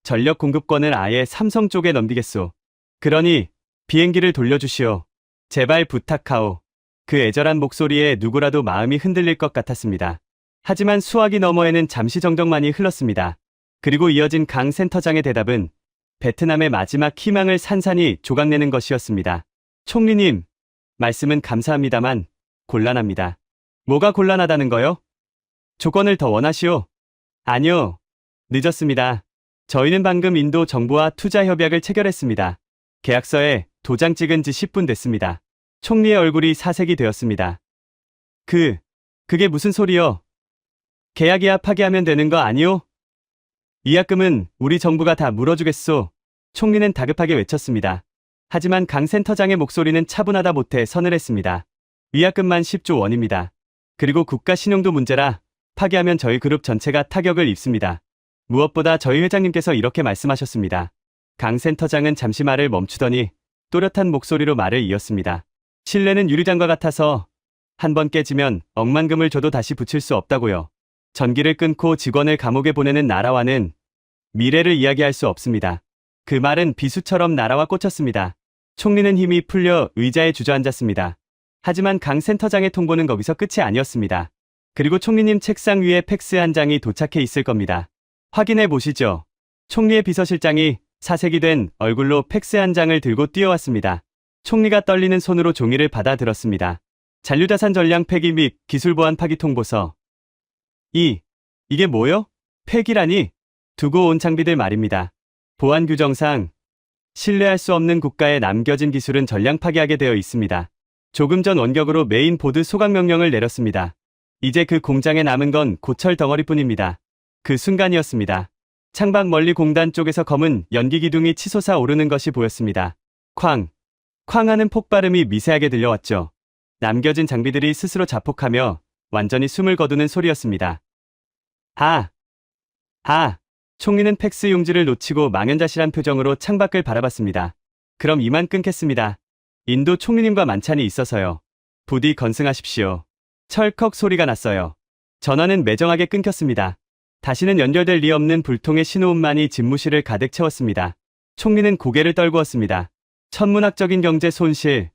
전력 공급권을 아예 삼성 쪽에 넘기겠소. 그러니 비행기를 돌려주시오. 제발 부탁하오. 그 애절한 목소리에 누구라도 마음이 흔들릴 것 같았습니다. 하지만 수화기 너머에는 잠시 정적만이 흘렀습니다. 그리고 이어진 강 센터장의 대답은 베트남의 마지막 희망을 산산이 조각내는 것이었습니다. 총리님, 말씀은 감사합니다만 곤란합니다. 뭐가 곤란하다는 거요? 조건을 더 원하시오? 아니요. 늦었습니다. 저희는 방금 인도 정부와 투자 협약을 체결했습니다. 계약서에 도장 찍은 지 10분 됐습니다. 총리의 얼굴이 사색이 되었습니다. 그게 무슨 소리요? 계약이야 파기하면 되는 거 아니오? 위약금은 우리 정부가 다 물어주겠소. 총리는 다급하게 외쳤습니다. 하지만 강 센터장의 목소리는 차분하다 못해 서늘했습니다. 위약금만 10조 원입니다. 그리고 국가 신용도 문제라 파기하면 저희 그룹 전체가 타격을 입습니다. 무엇보다 저희 회장님께서 이렇게 말씀하셨습니다. 강 센터장은 잠시 말을 멈추더니 또렷한 목소리로 말을 이었습니다. 신뢰는 유리장과 같아서 한 번 깨지면 억만금을 줘도 다시 붙일 수 없다고요. 전기를 끊고 직원을 감옥에 보내는 나라와는 미래를 이야기할 수 없습니다. 그 말은 비수처럼 날아와 꽂혔습니다. 총리는 힘이 풀려 의자에 주저앉았습니다. 하지만 강 센터장의 통보는 거기서 끝이 아니었습니다. 그리고 총리님 책상 위에 팩스 한 장이 도착해 있을 겁니다. 확인해 보시죠. 총리의 비서실장이 사색이 된 얼굴로 팩스 한 장을 들고 뛰어왔습니다. 총리가 떨리는 손으로 종이를 받아 들었습니다. 잔류자산 전량 폐기 및 기술보안 파기 통보서. 이게 뭐요? 폐기라니? 두고 온 장비들 말입니다. 보안 규정상 신뢰할 수 없는 국가에 남겨진 기술은 전량 파기하게 되어 있습니다. 조금 전 원격으로 메인 보드 소각 명령을 내렸습니다. 이제 그 공장에 남은 건 고철 덩어리뿐입니다. 그 순간이었습니다. 창밖 멀리 공단 쪽에서 검은 연기 기둥이 치솟아 오르는 것이 보였습니다. 쾅! 쾅 하는 폭발음이 미세하게 들려왔죠. 남겨진 장비들이 스스로 자폭하며 완전히 숨을 거두는 소리였습니다. 총리는 팩스 용지를 놓치고 망연자실한 표정으로 창밖을 바라봤습니다. 그럼 이만 끊겠습니다. 인도 총리님과 만찬이 있어서요. 부디 건승하십시오. 철컥 소리가 났어요. 전화는 매정하게 끊겼습니다. 다시는 연결될 리 없는 불통의 신호음만이 집무실을 가득 채웠습니다. 총리는 고개를 떨구었습니다. 천문학적인 경제 손실,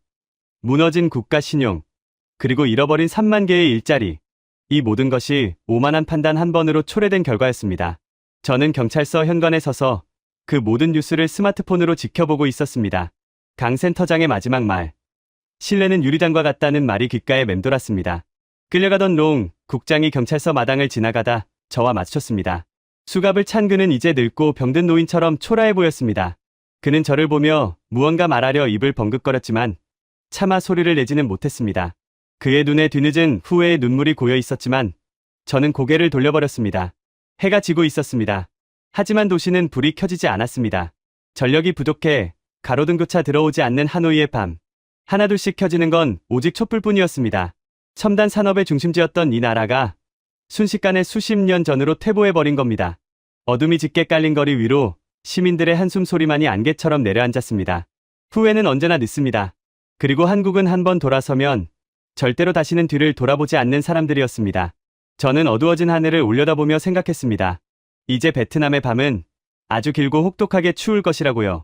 무너진 국가 신용, 그리고 잃어버린 3만 개의 일자리. 이 모든 것이 오만한 판단 한 번으로 초래된 결과였습니다. 저는 경찰서 현관에 서서 그 모든 뉴스를 스마트폰으로 지켜보고 있었습니다. 강 센터장의 마지막 말. 신뢰는 유리단과 같다는 말이 귓가에 맴돌았습니다. 끌려가던 롱 국장이 경찰서 마당을 지나가다 저와 마주쳤습니다. 수갑을 찬 그는 이제 늙고 병든 노인처럼 초라해 보였습니다. 그는 저를 보며 무언가 말하려 입을 벌긋거렸지만 차마 소리를 내지는 못했습니다. 그의 눈에 뒤늦은 후회의 눈물이 고여 있었지만 저는 고개를 돌려버렸습니다. 해가 지고 있었습니다. 하지만 도시는 불이 켜지지 않았습니다. 전력이 부족해 가로등교차 들어오지 않는 하노이의 밤. 하나둘씩 켜지는 건 오직 촛불뿐이었습니다. 첨단 산업의 중심지였던 이 나라가 순식간에 수십 년 전으로 퇴보해버린 겁니다. 어둠이 짙게 깔린 거리 위로 시민들의 한숨 소리만이 안개처럼 내려앉았습니다. 후회는 언제나 늦습니다. 그리고 한국은 한번 돌아서면 절대로 다시는 뒤를 돌아보지 않는 사람들이었습니다. 저는 어두워진 하늘을 올려다보며 생각했습니다. 이제 베트남의 밤은 아주 길고 혹독하게 추울 것이라고요.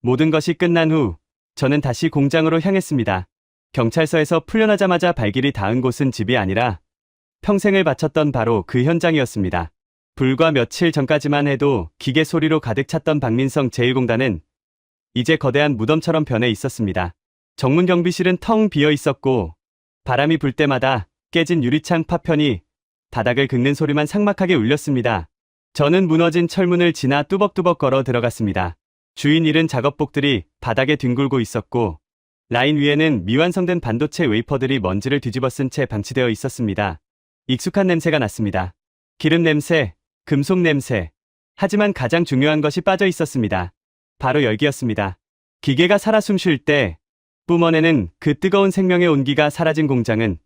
모든 것이 끝난 후 저는 다시 공장으로 향했습니다. 경찰서에서 풀려나자마자 발길이 닿은 곳은 집이 아니라 평생을 바쳤던 바로 그 현장이었습니다. 불과 며칠 전까지만 해도 기계 소리로 가득 찼던 박민성 제1공단은 이제 거대한 무덤처럼 변해 있었습니다. 정문 경비실은 텅 비어 있었고 바람이 불 때마다 깨진 유리창 파편이 바닥을 긁는 소리만 삭막하게 울렸습니다. 저는 무너진 철문을 지나 뚜벅뚜벅 걸어 들어갔습니다. 주인 잃은 작업복들이 바닥에 뒹굴고 있었고 라인 위에는 미완성된 반도체 웨이퍼들이 먼지를 뒤집어 쓴 채 방치되어 있었습니다. 익숙한 냄새가 났습니다. 기름 냄새, 금속 냄새. 하지만 가장 중요한 것이 빠져 있었습니다. 바로 열기였습니다. 기계가 살아 숨 쉴 때 뿜어내는 그 뜨거운 생명의 온기가 사라진 공장은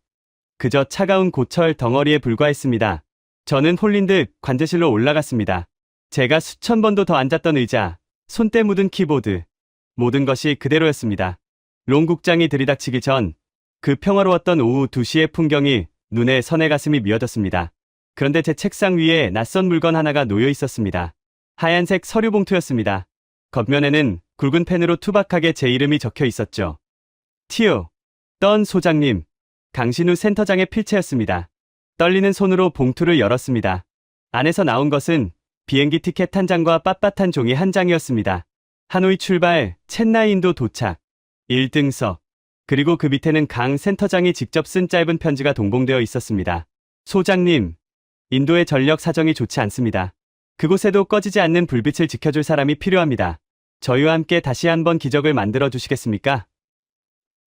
그저 차가운 고철 덩어리에 불과했습니다. 저는 홀린 듯 관제실로 올라갔습니다. 제가 수천 번도 더 앉았던 의자, 손때 묻은 키보드, 모든 것이 그대로였습니다. 롱 국장이 들이닥치기 전 그 평화로웠던 오후 2시의 풍경이 눈에 선의 가슴이 미어졌습니다. 그런데 제 책상 위에 낯선 물건 하나가 놓여 있었습니다. 하얀색 서류 봉투였습니다. 겉면에는 굵은 펜으로 투박하게 제 이름이 적혀 있었죠. 티오, 던 소장님, 강신우 센터장의 필체였습니다. 떨리는 손으로 봉투를 열었습니다. 안에서 나온 것은 비행기 티켓 한 장과 빳빳한 종이 한 장이었습니다. 하노이 출발, 첸나이 인도 도착, 1등석, 그리고 그 밑에는 강 센터장이 직접 쓴 짧은 편지가 동봉되어 있었습니다. 소장님, 인도의 전력 사정이 좋지 않습니다. 그곳에도 꺼지지 않는 불빛을 지켜줄 사람이 필요합니다. 저희와 함께 다시 한번 기적을 만들어 주시겠습니까?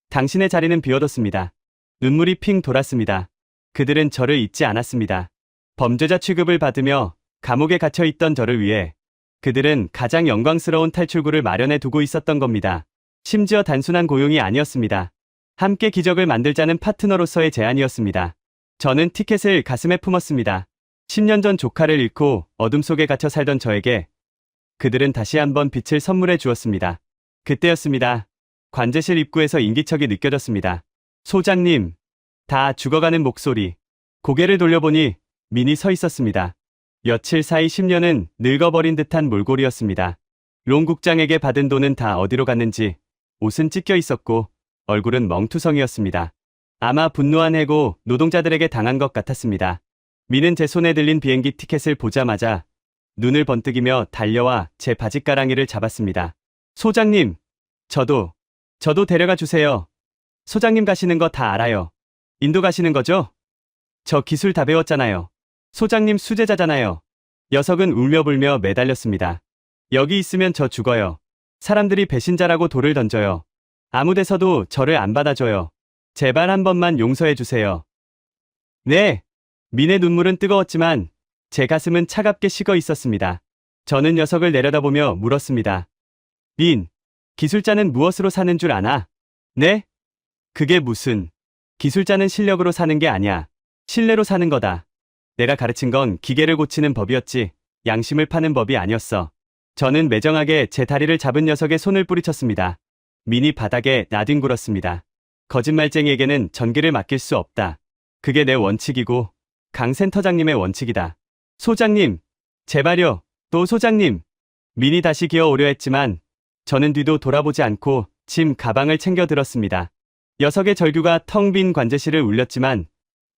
당신의 자리는 비워뒀습니다. 눈물이 핑 돌았습니다. 그들은 저를 잊지 않았습니다. 범죄자 취급을 받으며 감옥에 갇혀 있던 저를 위해 그들은 가장 영광스러운 탈출구를 마련해 두고 있었던 겁니다. 심지어 단순한 고용이 아니었습니다. 함께 기적을 만들자는 파트너로서의 제안이었습니다. 저는 티켓을 가슴에 품었습니다. 10년 전 조카를 잃고 어둠 속에 갇혀 살던 저에게 그들은 다시 한번 빛을 선물해 주었습니다. 그때였습니다. 관제실 입구에서 인기척이 느껴졌습니다. 소장님, 다 죽어가는 목소리. 고개를 돌려보니 민이 서 있었습니다. 며칠 사이 10년은 늙어버린 듯한 몰골이었습니다. 롱 국장에게 받은 돈은 다 어디로 갔는지 옷은 찢겨 있었고 얼굴은 멍투성이었습니다. 아마 분노한 해고 노동자들에게 당한 것 같았습니다. 민은 제 손에 들린 비행기 티켓을 보자마자 눈을 번뜩이며 달려와 제 바짓가랑이를 잡았습니다. 소장님, 저도 데려가 주세요. 소장님 가시는 거 다 알아요. 인도 가시는 거죠? 저 기술 다 배웠잖아요. 소장님 수제자잖아요. 녀석은 울며불며 매달렸습니다. 여기 있으면 저 죽어요. 사람들이 배신자라고 돌을 던져요. 아무 데서도 저를 안 받아줘요. 제발 한 번만 용서해 주세요. 네. 민의 눈물은 뜨거웠지만 제 가슴은 차갑게 식어 있었습니다. 저는 녀석을 내려다보며 물었습니다. 민, 기술자는 무엇으로 사는 줄 아나? 네? 그게 무슨? 기술자는 실력으로 사는 게 아니야. 신뢰로 사는 거다. 내가 가르친 건 기계를 고치는 법이었지 양심을 파는 법이 아니었어. 저는 매정하게 제 다리를 잡은 녀석의 손을 뿌리쳤습니다. 민이 바닥에 나뒹굴었습니다. 거짓말쟁이에게는 전기를 맡길 수 없다. 그게 내 원칙이고 강 센터장님의 원칙이다. 소장님, 제발요. 또 소장님. 민이 다시 기어오려 했지만 저는 뒤도 돌아보지 않고 짐 가방을 챙겨 들었습니다. 녀석의 절규가 텅 빈 관제실을 울렸지만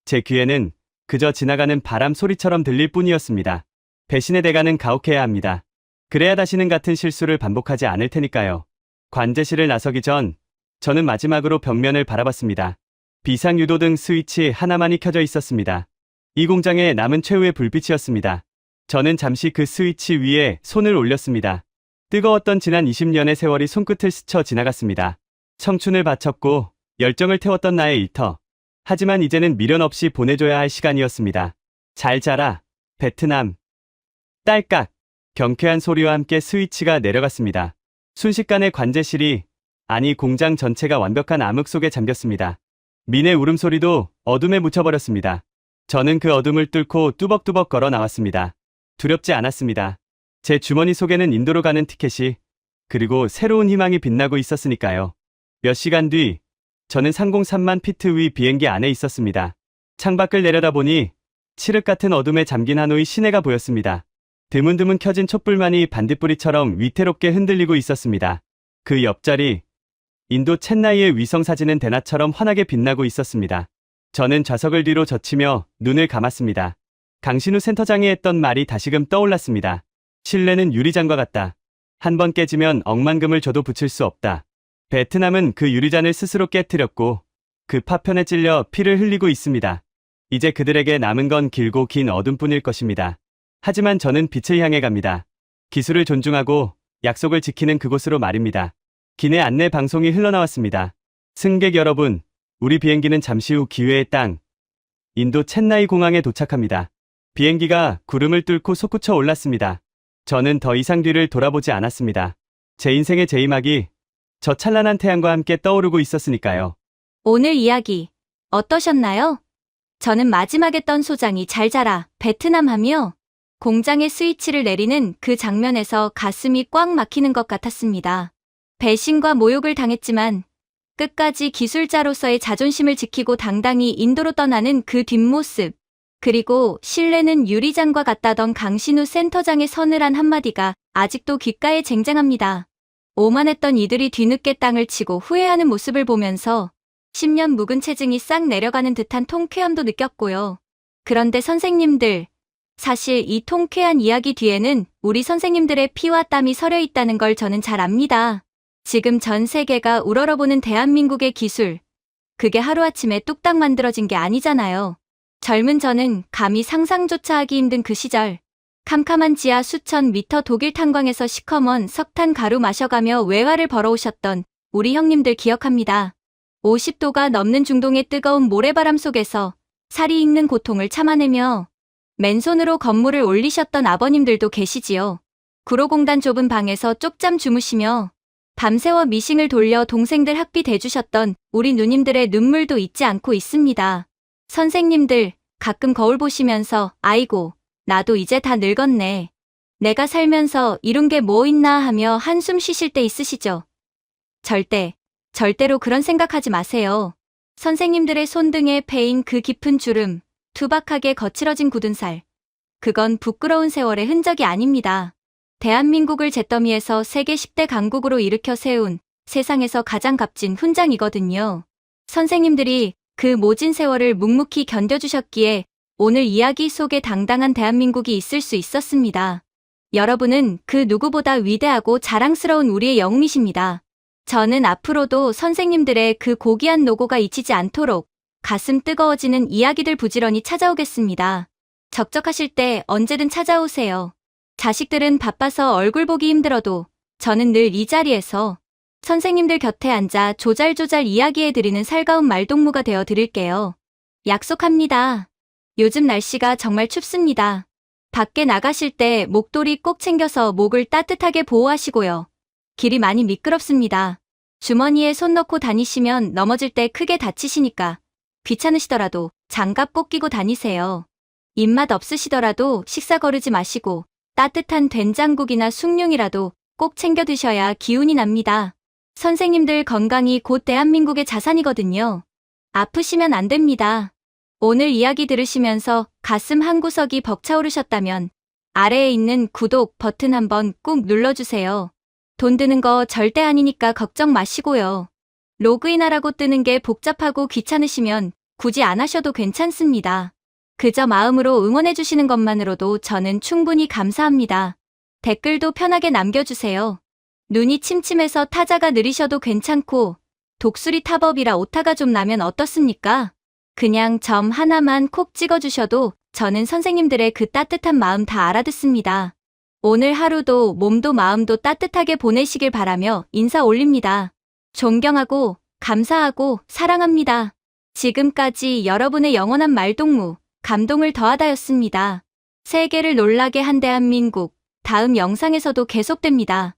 제 귀에는 그저 지나가는 바람 소리처럼 들릴 뿐이었습니다. 배신의 대가는 가혹해야 합니다. 그래야 다시는 같은 실수를 반복하지 않을 테니까요. 관제실을 나서기 전 저는 마지막으로 벽면을 바라봤습니다. 비상유도등 스위치 하나만이 켜져 있었습니다. 이 공장의 남은 최후의 불빛이었습니다. 저는 잠시 그 스위치 위에 손을 올렸습니다. 뜨거웠던 지난 20년의 세월이 손끝을 스쳐 지나갔습니다. 청춘을 바쳤고 열정을 태웠던 나의 일터. 하지만 이제는 미련 없이 보내줘야 할 시간이었습니다. 잘 자라, 베트남. 딸깍. 경쾌한 소리와 함께 스위치가 내려갔습니다. 순식간에 관제실이, 아니 공장 전체가 완벽한 암흑 속에 잠겼습니다. 민의 울음소리도 어둠에 묻혀버렸습니다. 저는 그 어둠을 뚫고 뚜벅뚜벅 걸어 나왔습니다. 두렵지 않았습니다. 제 주머니 속에는 인도로 가는 티켓이, 그리고 새로운 희망이 빛나고 있었으니까요. 몇 시간 뒤, 저는 상공 3만 피트 위 비행기 안에 있었습니다. 창밖을 내려다보니 칠흑 같은 어둠에 잠긴 하노이 시내가 보였습니다. 드문드문 켜진 촛불만이 반딧불이처럼 위태롭게 흔들리고 있었습니다. 그 옆자리, 인도 챗나이의 위성사진은 대낮처럼 환하게 빛나고 있었습니다. 저는 좌석을 뒤로 젖히며 눈을 감았습니다. 강신우 센터장이 했던 말이 다시금 떠올랐습니다. 신뢰는 유리잔과 같다. 한 번 깨지면 억만금을 줘도 붙일 수 없다. 베트남은 그 유리잔을 스스로 깨뜨렸고 그 파편에 찔려 피를 흘리고 있습니다. 이제 그들에게 남은 건 길고 긴 어둠뿐일 것입니다. 하지만 저는 빛을 향해 갑니다. 기술을 존중하고 약속을 지키는 그곳으로 말입니다. 기내 안내 방송이 흘러나왔습니다. 승객 여러분, 우리 비행기는 잠시 후 기회의 땅, 인도 챗나이 공항에 도착합니다. 비행기가 구름을 뚫고 솟구쳐 올랐습니다. 저는 더 이상 뒤를 돌아보지 않았습니다. 제 인생의 제이막이 저 찬란한 태양과 함께 떠오르고 있었으니까요. 오늘 이야기 어떠셨나요? 저는 마지막에 떤 소장이 잘 자라, 베트남 하며 공장의 스위치를 내리는 그 장면에서 가슴이 꽉 막히는 것 같았습니다. 배신과 모욕을 당했지만 끝까지 기술자로서의 자존심을 지키고 당당히 인도로 떠나는 그 뒷모습, 그리고 신뢰는 유리잔과 같다던 강신우 센터장의 서늘한 한마디가 아직도 귓가에 쟁쟁합니다. 오만했던 이들이 뒤늦게 땅을 치고 후회하는 모습을 보면서 10년 묵은 체증이 싹 내려가는 듯한 통쾌함도 느꼈고요. 그런데 선생님들, 사실 이 통쾌한 이야기 뒤에는 우리 선생님들의 피와 땀이 서려 있다는 걸 저는 잘 압니다. 지금 전 세계가 우러러보는 대한민국의 기술, 그게 하루아침에 뚝딱 만들어진 게 아니잖아요. 젊은 저는 감히 상상조차 하기 힘든 그 시절, 캄캄한 지하 수천 미터 독일 탄광에서 시커먼 석탄 가루 마셔가며 외화를 벌어오셨던 우리 형님들 기억합니다. 50도가 넘는 중동의 뜨거운 모래바람 속에서 살이 익는 고통을 참아내며 맨손으로 건물을 올리셨던 아버님들도 계시지요. 구로공단 좁은 방에서 쪽잠 주무시며 밤새워 미싱을 돌려 동생들 학비 대주셨던 우리 누님들의 눈물도 잊지 않고 있습니다. 선생님들, 가끔 거울 보시면서 아이고, 나도 이제 다 늙었네. 내가 살면서 이룬 게 뭐 있나 하며 한숨 쉬실 때 있으시죠? 절대로 그런 생각하지 마세요. 선생님들의 손등에 패인 그 깊은 주름, 투박하게 거칠어진 굳은 살. 그건 부끄러운 세월의 흔적이 아닙니다. 대한민국을 잿더미에서 세계 10대 강국으로 일으켜 세운 세상에서 가장 값진 훈장이거든요. 선생님들이 그 모진 세월을 묵묵히 견뎌주셨기에 오늘 이야기 속에 당당한 대한민국이 있을 수 있었습니다. 여러분은 그 누구보다 위대하고 자랑스러운 우리의 영웅이십니다. 저는 앞으로도 선생님들의 그 고귀한 노고가 잊히지 않도록 가슴 뜨거워지는 이야기들 부지런히 찾아오겠습니다. 적적하실 때 언제든 찾아오세요. 자식들은 바빠서 얼굴 보기 힘들어도 저는 늘 이 자리에서 선생님들 곁에 앉아 조잘조잘 이야기해드리는 살가운 말동무가 되어 드릴게요. 약속합니다. 요즘 날씨가 정말 춥습니다. 밖에 나가실 때 목도리 꼭 챙겨서 목을 따뜻하게 보호하시고요. 길이 많이 미끄럽습니다. 주머니에 손 넣고 다니시면 넘어질 때 크게 다치시니까 귀찮으시더라도 장갑 꼭 끼고 다니세요. 입맛 없으시더라도 식사 거르지 마시고 따뜻한 된장국이나 숭늉이라도 꼭 챙겨 드셔야 기운이 납니다. 선생님들 건강이 곧 대한민국의 자산이거든요. 아프시면 안 됩니다. 오늘 이야기 들으시면서 가슴 한구석이 벅차오르셨다면 아래에 있는 구독 버튼 한번 꾹 눌러주세요. 돈 드는 거 절대 아니니까 걱정 마시고요. 로그인하라고 뜨는 게 복잡하고 귀찮으시면 굳이 안 하셔도 괜찮습니다. 그저 마음으로 응원해주시는 것만으로도 저는 충분히 감사합니다. 댓글도 편하게 남겨주세요. 눈이 침침해서 타자가 느리셔도 괜찮고 독수리 타법이라 오타가 좀 나면 어떻습니까? 그냥 점 하나만 콕 찍어주셔도 저는 선생님들의 그 따뜻한 마음 다 알아듣습니다. 오늘 하루도 몸도 마음도 따뜻하게 보내시길 바라며 인사 올립니다. 존경하고 감사하고 사랑합니다. 지금까지 여러분의 영원한 말동무, 감동을 더하다였습니다. 세계를 놀라게 한 대한민국, 다음 영상에서도 계속됩니다.